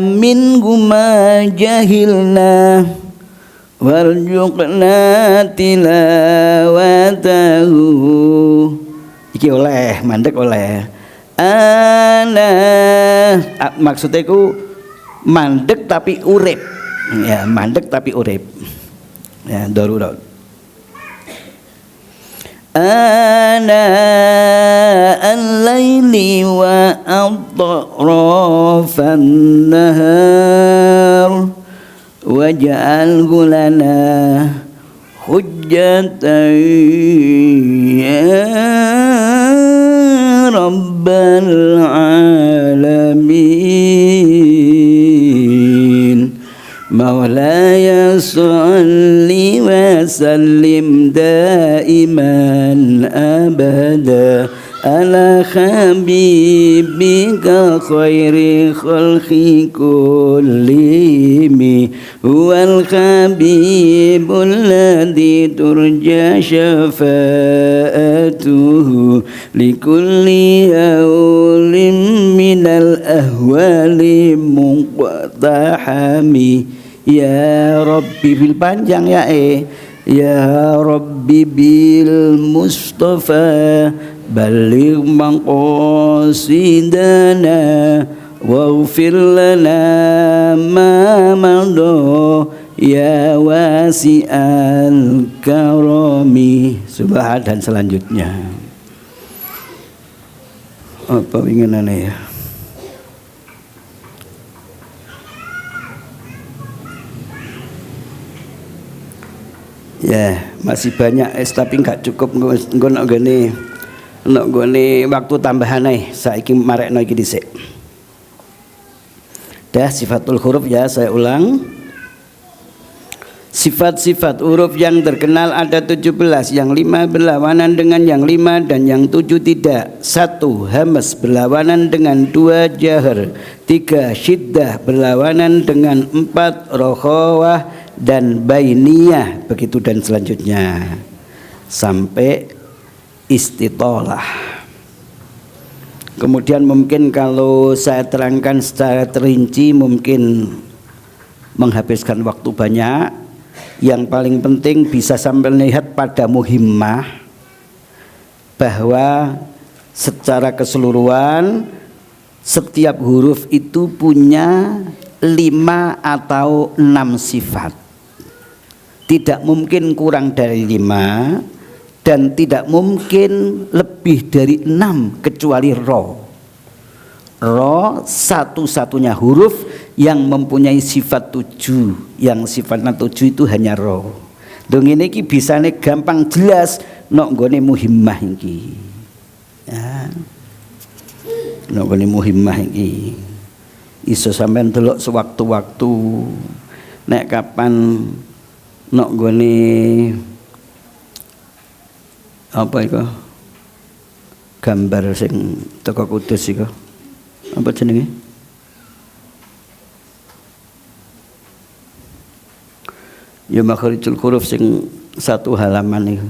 minhuma jahilna warzuqna tilawatahu. Iki oleh mandek oleh ana maksudnya ku mandek tapi urip ya, mandek tapi urip ya, darurat. Ana al-laili wa atrafan nahar waj'alhu lana hujjatan ya rabbal alamin. Maulaya salli wa sallim daiman abada ala habibika khairi khalqi kullimi huwal habibul ladzi turja syafa'atuhu likulli hawlim minal ahwali muqtahami. Ya Rabbi bil panjang ya ya Rabbi bil Mustafa baligh maqasidana waghfir lana ma madha ya wasi'al karami. Subhan dan selanjutnya. Apa inginannya ya? Ya, masih banyak tapi nggak cukup nggo gini waktu tambahan nih. Saiki marekno iki dhisik. Dah sifatul huruf ya, saya ulang. Sifat-sifat huruf yang terkenal ada 17, yang 5 berlawanan dengan yang 5 dan yang 7 tidak. 1. Hamas berlawanan dengan 2 jahar. 3. Syiddah berlawanan dengan 4 rokhawah dan bainiyah. Begitu dan selanjutnya sampai istitolah. Kemudian mungkin kalau saya terangkan secara terinci mungkin menghabiskan waktu banyak. Yang paling penting bisa sampai lihat pada muhimmah bahwa secara keseluruhan setiap huruf itu punya 5 atau 6 sifat. Tidak mungkin kurang dari 5 dan tidak mungkin lebih dari 6 kecuali ro. Ro satu-satunya huruf yang mempunyai sifat 7, yang sifatnya 7 itu hanya ro. Dong ini ki bisane gampang jelas nok nggone muhimmah iki. Ya. Nok nggone muhimmah iki. Iso sampean delok sewaktu-waktu nek kapan nok nggone apa iku? Gambar sing teko Kudus iku. Apa jenenge? Ya makharijul huruf sing 1 halaman itu.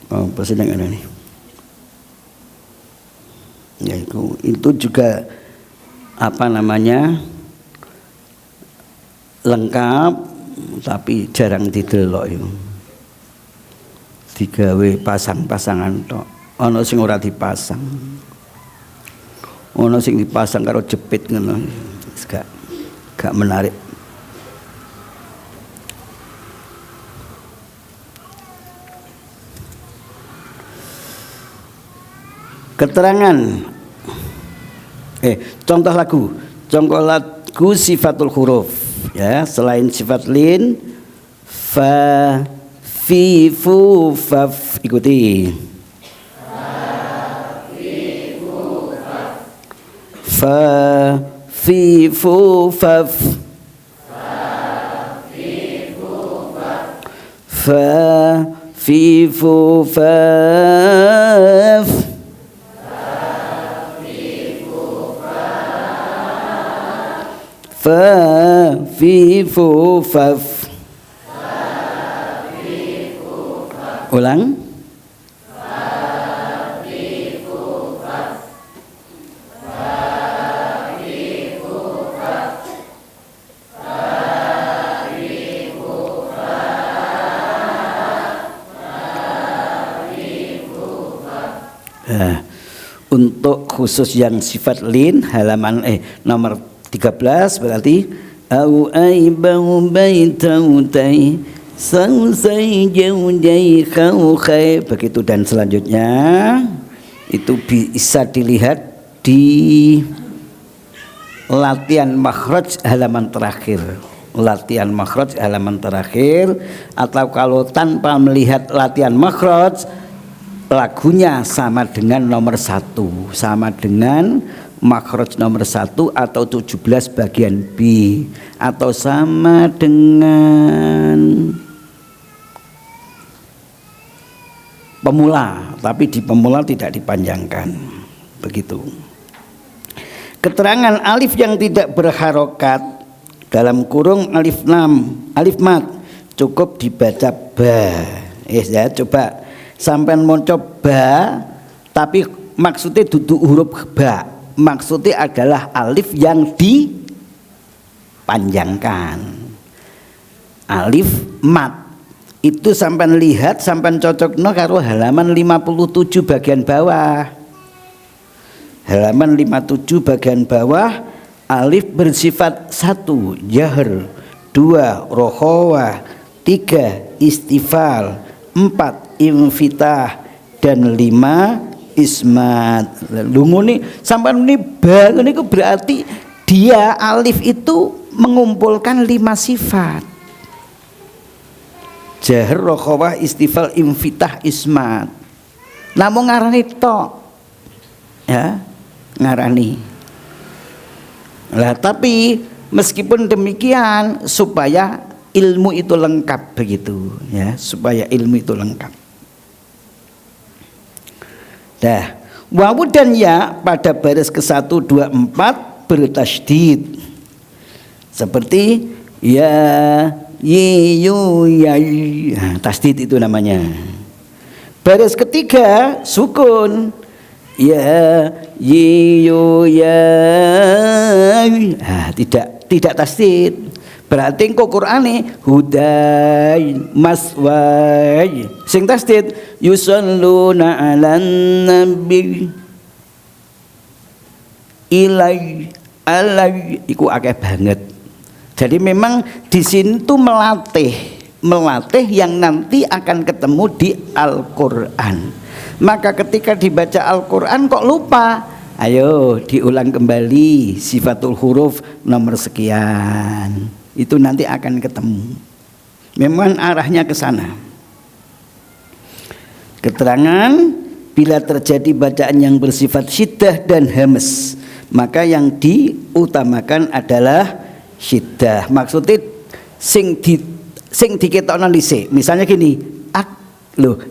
Oh, apa sih ini? Ya itu juga apa namanya? Lengkap tapi jarang didelok itu. Digawe pasang-pasangan tok. Ana sing ora dipasang. Ana sing dipasang karo jepit ngono. Gak menarik. Keterangan contoh lagu sifatul huruf ya, selain sifat lin fa fi fu faf, ikuti fa fi fu faf fa fi fu faf fa fi fu faf. Ulang. Untuk khusus yang sifat lin halaman nomor 13 berarti au aibau baitautai sausai jaujai khaukhai, begitu dan selanjutnya itu bisa dilihat di latihan makhraj halaman terakhir. Latihan makhraj halaman terakhir, atau kalau tanpa melihat latihan makhraj lagunya sama dengan nomor 1, sama dengan makhraj nomor 1 atau 17 bagian B, atau sama dengan pemula, tapi di pemula tidak dipanjangkan. Begitu. Keterangan alif yang tidak berharokat dalam kurung alif mat cukup dibaca ba. Ya, coba sampean mau coba, tapi maksudnya duduk huruf ba, maksudnya adalah alif yang dipanjangkan. Alif mat itu sampean lihat, sampean cocokno karo halaman 57 bagian bawah. Halaman 57 bagian bawah, alif bersifat 1 jahr, 2 rokhawah, 3 istifal, 4 infitah, dan 5 ismat. Lungu nih sampai ini bangun itu berarti dia alif itu mengumpulkan 5 sifat: jahr, rokhawah, istifal, infitah, ismat. Namun ngarani tok ya, ngarani lah. Tapi meskipun demikian supaya ilmu itu lengkap begitu ya, supaya ilmu itu lengkap. Dah, wawu dan ya pada baris ke-1, 2, 4 bertasydid. Seperti ya, yi, yu, ya. Nah, tasydid itu namanya. Baris ketiga sukun. Ya, yi, yu, ya. Nah, tidak tasydid. Berarti engko Qur'ane hudai maswai. Sing tasdid yusalluna 'alan nabi ilai alai iku akeh banget. Jadi memang di sini tuh melatih yang nanti akan ketemu di Al-Qur'an. Maka ketika dibaca Al-Qur'an kok lupa, ayo diulang kembali sifatul huruf nomor sekian. Itu nanti akan ketemu. Memang arahnya ke sana. Keterangan, bila terjadi bacaan yang bersifat syiddah dan hamas, maka yang diutamakan adalah syiddah. Maksudnya sing diketokno dhisik. Misalnya gini,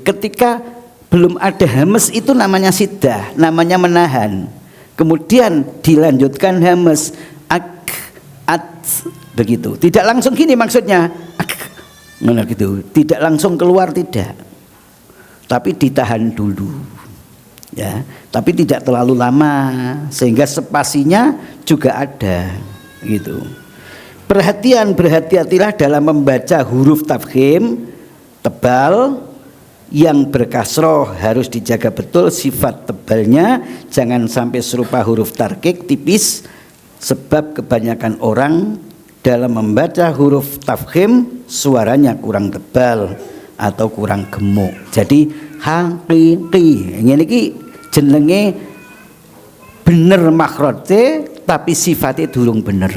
ketika belum ada hamas itu namanya syiddah, namanya menahan. Kemudian dilanjutkan hamas, begitu, tidak langsung gini maksudnya, gitu, tidak langsung keluar, tidak, tapi ditahan dulu, ya, tapi tidak terlalu lama sehingga spasinya juga ada, gitu. Berhati-hatilah dalam membaca huruf tafkhim tebal yang berkasroh, harus dijaga betul sifat tebalnya, jangan sampai serupa huruf tarkik tipis, sebab kebanyakan orang dalam membaca huruf tafkhim suaranya kurang tebal atau kurang gemuk. Jadi haqiqi ngene iki jenenge bener makhraje tapi sifatnya durung bener.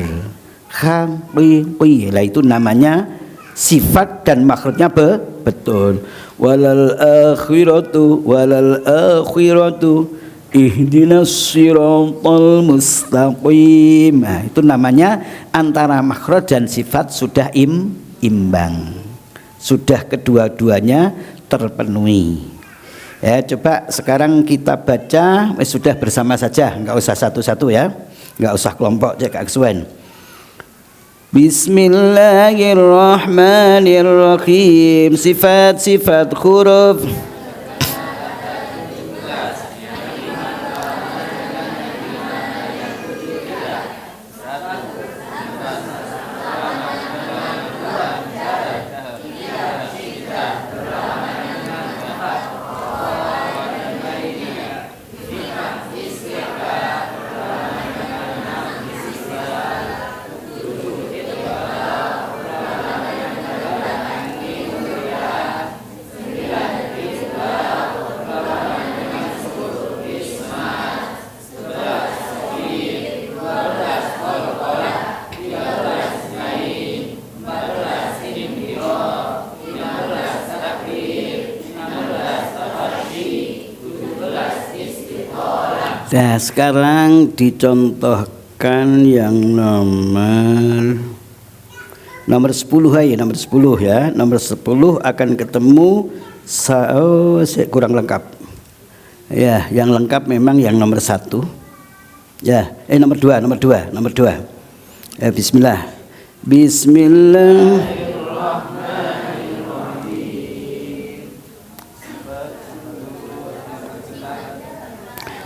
Haqiqi lah itu namanya sifat dan makhrajnya betul. Walal akhiratu ihdinas siratal mustaqim. Nah, itu namanya antara makhraj dan sifat sudah imbang. Sudah kedua-duanya terpenuhi. Ya, coba sekarang kita baca, sudah bersama saja, enggak usah satu-satu ya. Enggak usah kelompok cek kesuwen. Bismillahirrahmanirrahim. Sifat-sifat huruf. Nah, sekarang dicontohkan yang nomor 10 aja, nomor 10 ya. Nomor 10 akan ketemu kurang lengkap. Ya, yang lengkap memang yang nomor 1. Ya, nomor 2. Bismillah. Bismillah.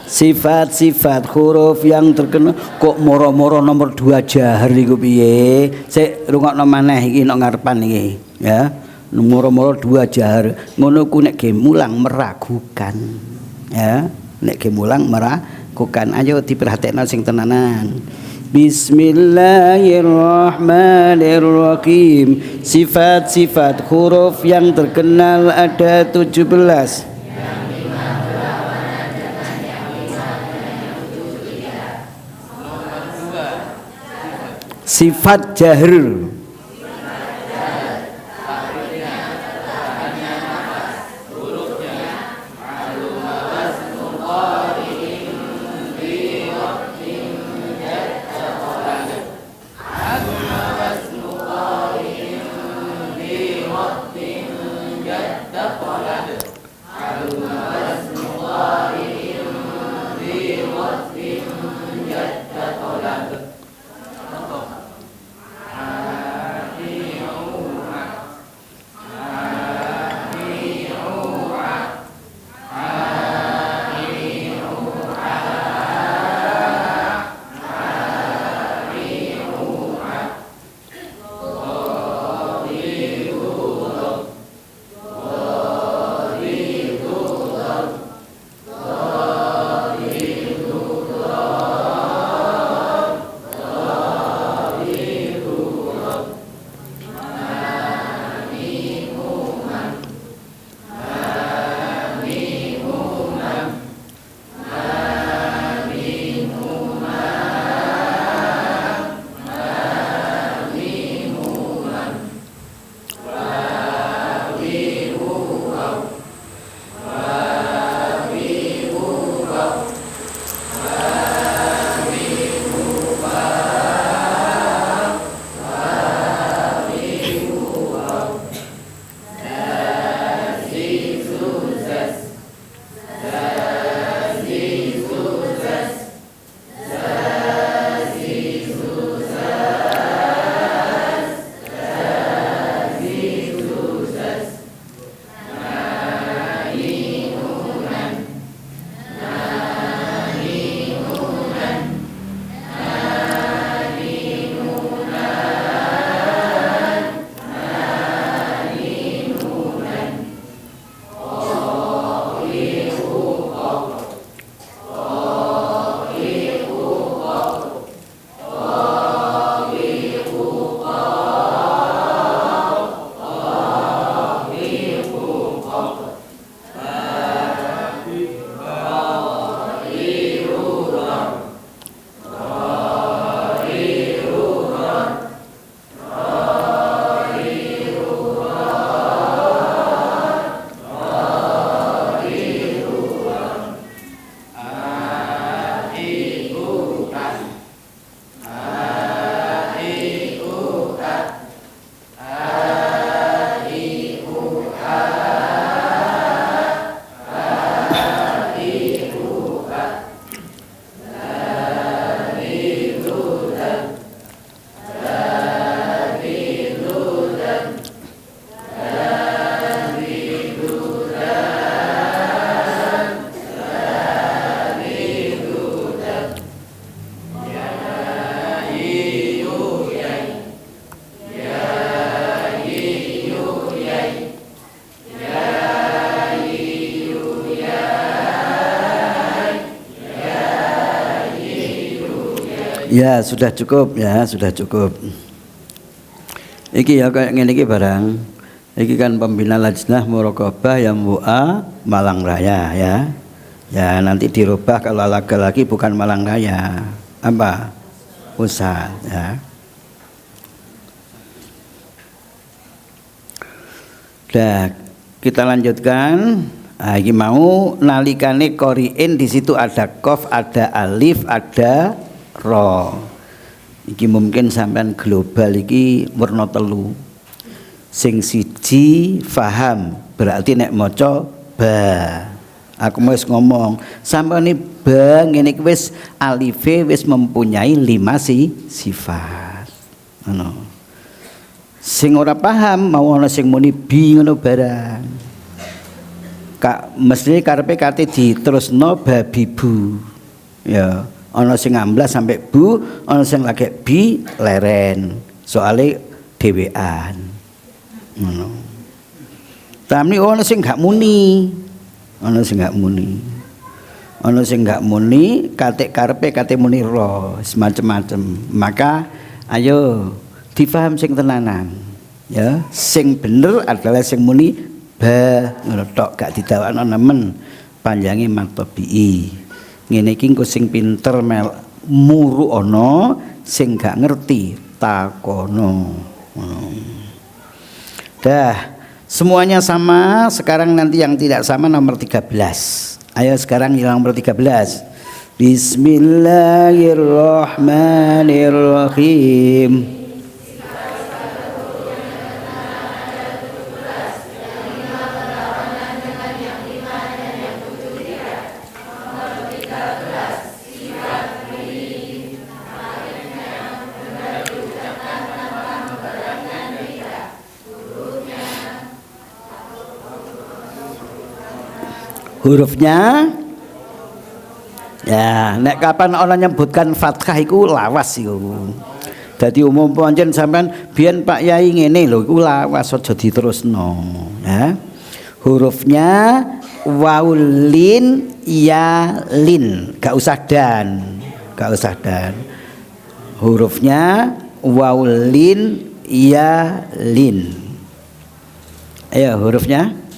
Sifat-sifat huruf yang terkenal. Kok moro-moro nomor 2 jahar iku piye? Sik rungokno maneh iki nek ngarepan iki, ya. Moro-moro 2 jahar. Ngono ku nek ge mulang meragukan. Ya, nek ge mulang meragukan. Ayo diperhatekno sing tenanan. Bismillahirrahmanirrahim. Sifat-sifat huruf yang terkenal ada 17. Sifat jahr. Ya sudah cukup ya, sudah cukup. Iki ya kayak ngene iki barang. Iki kan pembina Lajnah Muraqabah yang MUA Malang Raya ya. Ya nanti dirubah kalau lagi bukan Malang Raya. Apa? Pusat ya. Dah kita lanjutkan. Nah, ini mau nalikane qori'in di situ ada qaf, ada alif, ada ro. Iki mungkin sampean global iki werna telu. Sing siji faham, berarti nek maca ba. Aku wis ngomong, sampeyan ba ngene iki wis alife wis mempunyai 5 sifat. Ngono. Sing ora paham mau ana sing muni bi ngono barang. Kak mesti karepe kate diterusno babibu. Ya, ana sing amblas sampai bu, ana sing lagi bi leren. Soale dhewean. Ngono. Tapi ana sing gak muni. Ana sing gak muni. Ana sing gak muni, kate karepe kate muni ro, semacam-macam. Maka ayo difaham sing tenanan. Ya, sing bener adalah sing muni ba ngono tok gak didawakno nemen panjange matabii. Ngene iki engko sing pinter muru ana, sing gak ngerti takono. Dah, semuanya sama. Sekarang nanti yang tidak sama nomor 13. Ayo sekarang yang nomor 13. Bismillahirrahmanirrahim. Hurufnya ya nek kapan orang nyebutkan fathah iku lawas iku. Dadi umum pancen sampean biyen Pak Yai ngene lho iku lawas aja diterusno ya. Hurufnya waulin ya lin, gak usah dan. Hurufnya waulin ya lin. Ayo hurufnya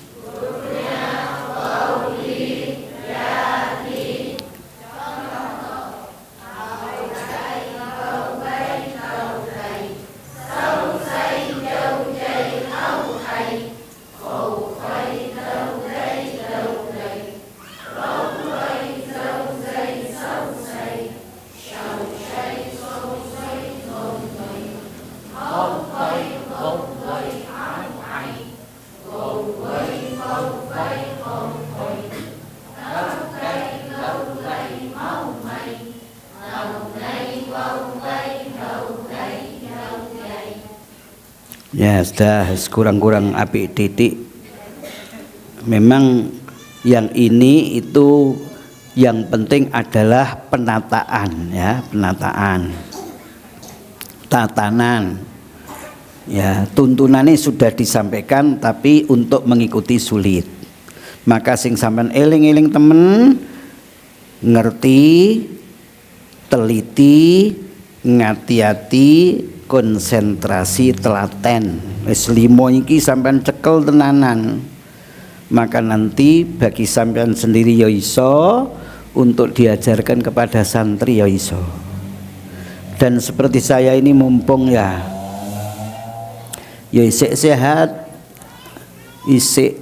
ya sudah kurang-kurang apik titik. Memang yang ini itu yang penting adalah penataan ya, penataan tatanan ya. Tuntunannya sudah disampaikan tapi untuk mengikuti sulit. Maka sing sampean eling-eling temen, ngerti, teliti, ngati-ati, konsentrasi, telaten. Wis 5 iki sampean cekel tenanan. Maka nanti bagi sampean sendiri ya iso, untuk diajarkan kepada santri ya iso. Dan seperti saya ini mumpung ya isik sehat, isik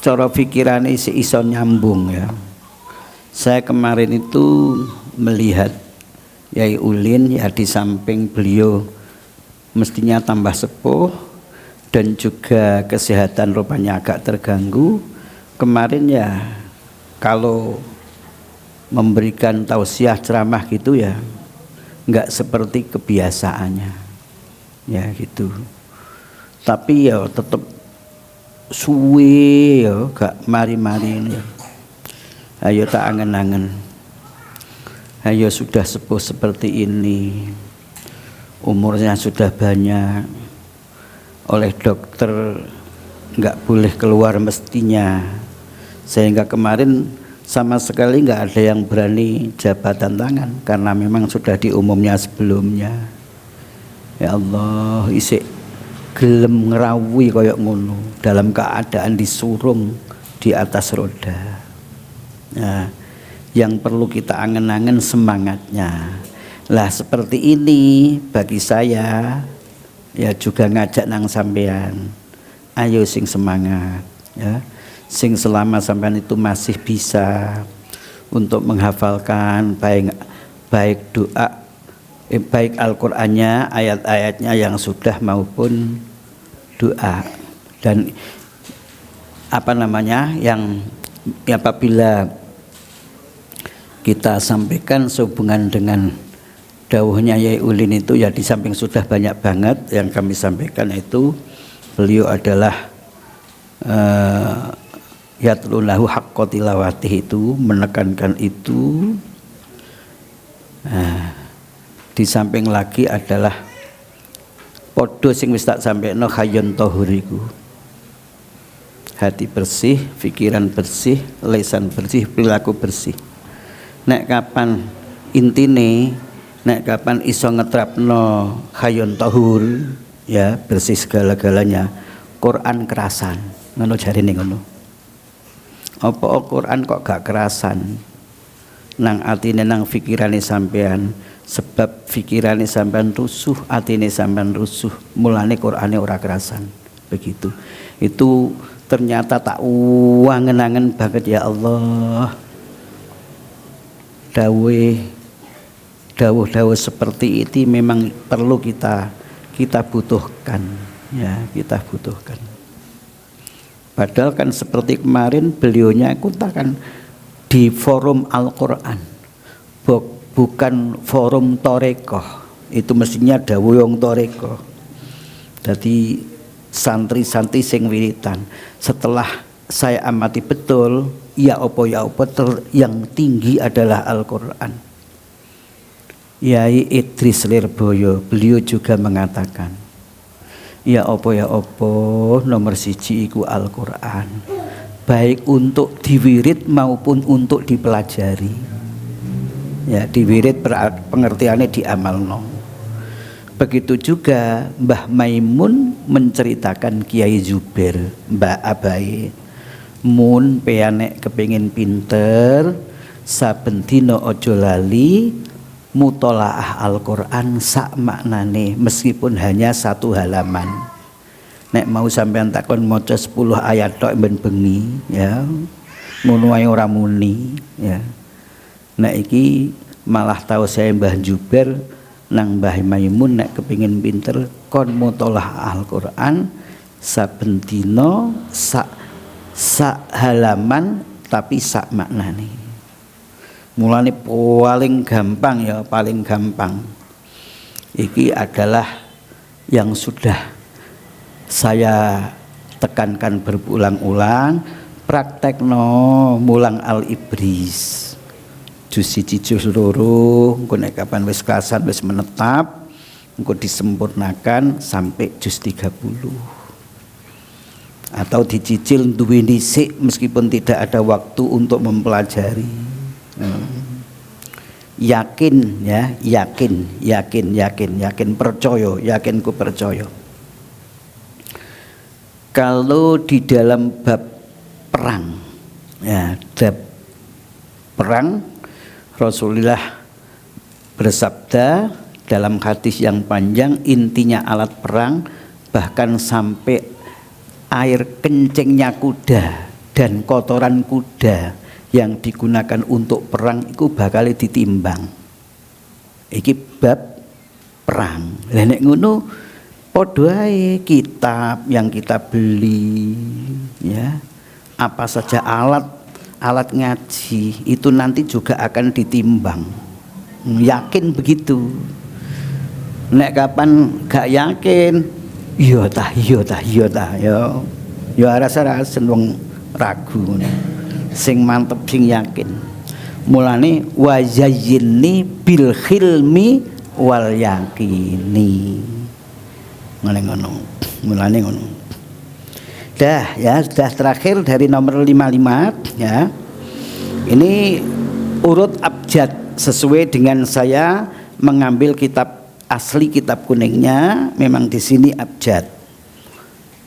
cara pikiran isik iso nyambung ya. Saya kemarin itu melihat Yai Ulin ya di samping beliau mestinya tambah sepuh dan juga kesehatan rupanya agak terganggu. Kemarin ya kalau memberikan tausiah ceramah gitu ya nggak seperti kebiasaannya ya gitu. Tapi ya tetap suwe ya gak mari-mari ini. Ayo tak angen-angen. Ayo sudah sepuh seperti ini, umurnya sudah banyak, oleh dokter nggak boleh keluar mestinya, sehingga kemarin sama sekali nggak ada yang berani jabatan tangan karena memang sudah diumumnya sebelumnya. Ya Allah, isik gelem ngrawuhi koyok ngono dalam keadaan disurung di atas roda. Nah, yang perlu kita angen-angen semangatnya. Lah seperti ini bagi saya ya juga ngajak nang sampean. Ayo sing semangat ya. Sing selama sampean itu masih bisa untuk menghafalkan baik doa baik Al-Qur'annya, ayat-ayatnya yang sudah maupun doa. Dan yang apabila kita sampaikan sehubungan dengan dawuhnya Yai Ulin itu ya di samping sudah banyak banget yang kami sampaikan itu beliau adalah yatlulahu haqqa tilawatih itu menekankan itu. Di samping lagi adalah podo sing wis tak sampekno khayun tahuriku. Hati bersih, pikiran bersih, lisan bersih, perilaku bersih. Nek kapan intine, nek kapan iso ngetrapno khayun tahur ya bersih segala-galanya, Quran kerasan. Ngono jarine ngono. Apa Quran kok gak kerasan? Nang atine nang pikirane sampean, sebab pikirane sampean rusuh, atine sampean rusuh, mulane Qur'ane ora kerasan. Begitu. Itu ternyata tak wangen-angen banget ya Allah. Dawuh seperti itu memang perlu kita butuhkan ya, kita butuhkan. Padahal kan seperti kemarin beliaunya kutakan di forum Al-Qur'an, bukan forum Torekoh. Itu mestinya dawuh wong Torekoh. Jadi santri-santri sing wiritan. Setelah saya amati betul, ya opo yang tinggi adalah Al-Qur'an. Yai Idris Lirboyo beliau juga mengatakan, ya opo nomor siji iku Al-Qur'an, baik untuk diwirid maupun untuk dipelajari. Ya, diwirid pengertiannya diamalno. Begitu juga Mbah Maimun menceritakan Kiai Zubair, Mbak Abai, mun peyanek kepingin pinter, saben dina aja lali mutolaah Al-Qur'an sak maknane meskipun hanya 1 halaman. Nek mau sampean takon maca 10 ayat tok ben bengi ya. Ngono wae ora muni ya. Nek iki malah tahu saya Mbah Jubair nang Mbah Maimun nek kepingin pinter kon mutolaah Al-Qur'an saben dina sak halaman tapi sak maknane. Mulane paling gampang iki adalah yang sudah saya tekankan berulang-ulang, praktekno mulang Al-Ibris juz 1 juz 2 engko nek kapan wis kasan wis menetap engko disempurnakan sampai juz 30 atau dicicil duwe dhisik meskipun tidak ada waktu untuk mempelajari. Yakin ya, yakin percaya, yakinku percaya. Kalau di dalam bab perang ya, bab perang Rasulullah bersabda dalam hadis yang panjang, intinya alat perang bahkan sampai air kencingnya kuda dan kotoran kuda yang digunakan untuk perang itu bakal ditimbang. Iki bab perang. Lah nek ngono padha ae kitab yang kita beli ya, apa saja alat ngaji itu nanti juga akan ditimbang. Yakin begitu. Nek kapan gak yakin, iya tah ya. Ya rasa-rasa wong ragu. Sing mantep sing yakin. Mulane wajayyini bil khilmi wal yakini. Mulane ngono. Dah ya, sudah terakhir dari nomor 55 ya. Ini urut abjad sesuai dengan saya mengambil kitab asli, kitab kuningnya memang di sini abjad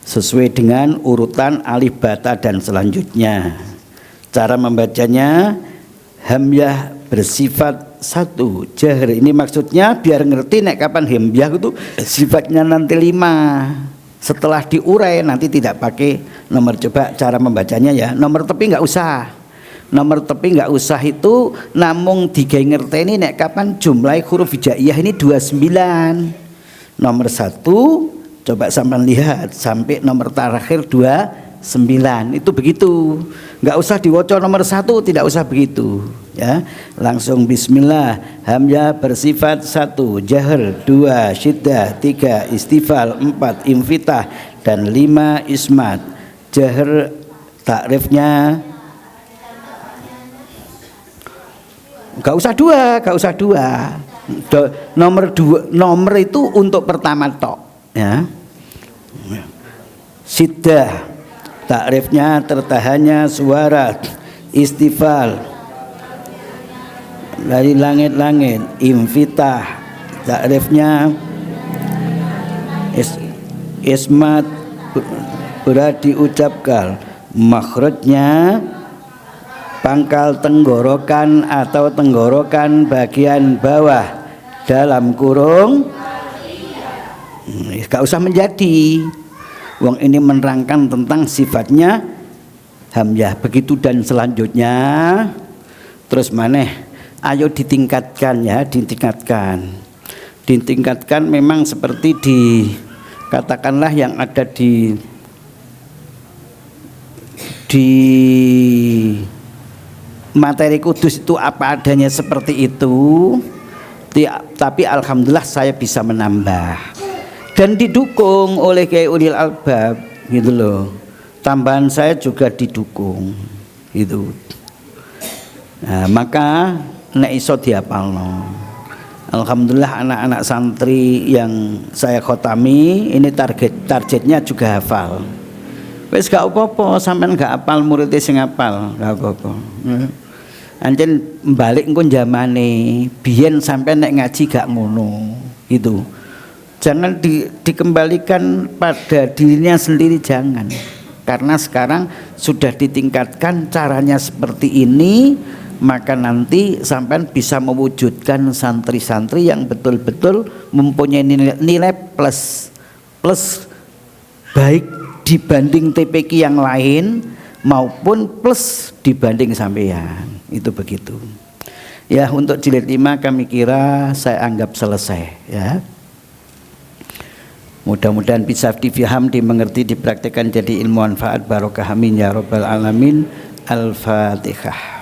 sesuai dengan urutan alif bata dan selanjutnya. Cara membacanya hamyah bersifat satu jahr. Ini maksudnya biar ngerti nek kapan hamyah itu sifatnya nanti 5. Setelah diurai nanti tidak pakai nomor. Coba cara membacanya ya. Nomor tepi nggak usah. Nomor tepi nggak usah itu namung digawe ngerteni nek kapan jumlah huruf hijaiyah ini 29. Nomor 1 coba sampean lihat sampai nomor terakhir 29 itu begitu. Nggak usah diwaca nomor 1, tidak usah begitu ya. Langsung bismillah. Hamzah bersifat 1 jahr, 2 syiddah, 3 istifal, 4 infitah dan 5 ismat. Jahr takrifnya nggak usah dua. Nomor itu untuk pertama tok ya. Syiddah takrifnya tertahannya suara, istifal dari langit-langit, infitah takrifnya ismat berat diucapkan, makhrajnya pangkal tenggorokan atau tenggorokan bagian bawah dalam kurung. Gak usah menjadi. Wong ini menerangkan tentang sifatnya hamzah begitu dan selanjutnya. Terus maneh ayo ditingkatkan ya, ditingkatkan memang seperti di katakanlah yang ada di materi kudus itu apa adanya seperti itu, tapi alhamdulillah saya bisa menambah dan didukung oleh Kiai Ulil Albab gitu loh. Tambahan saya juga didukung gitu. Nah, maka nek iso diapalno. Alhamdulillah anak-anak santri yang saya khotami ini targetnya juga hafal. Wis gak apa-apa sampean gak apal muridé sing apal, gak apa-apa. Anjen balik engko zamane biyen sampean nek ngaji gak ngono gitu. Jangan dikembalikan pada dirinya sendiri, jangan. Karena sekarang sudah ditingkatkan caranya seperti ini, maka nanti sampean bisa mewujudkan santri-santri yang betul-betul mempunyai nilai plus baik dibanding TPQ yang lain maupun plus dibanding sampean. Itu begitu. Ya, untuk jilid 5 kami kira saya anggap selesai ya. Mudah-mudahan bisa difaham, dimengerti, dipraktikkan jadi ilmu manfaat barokah amin ya rabbal alamin. Al-Fatihah.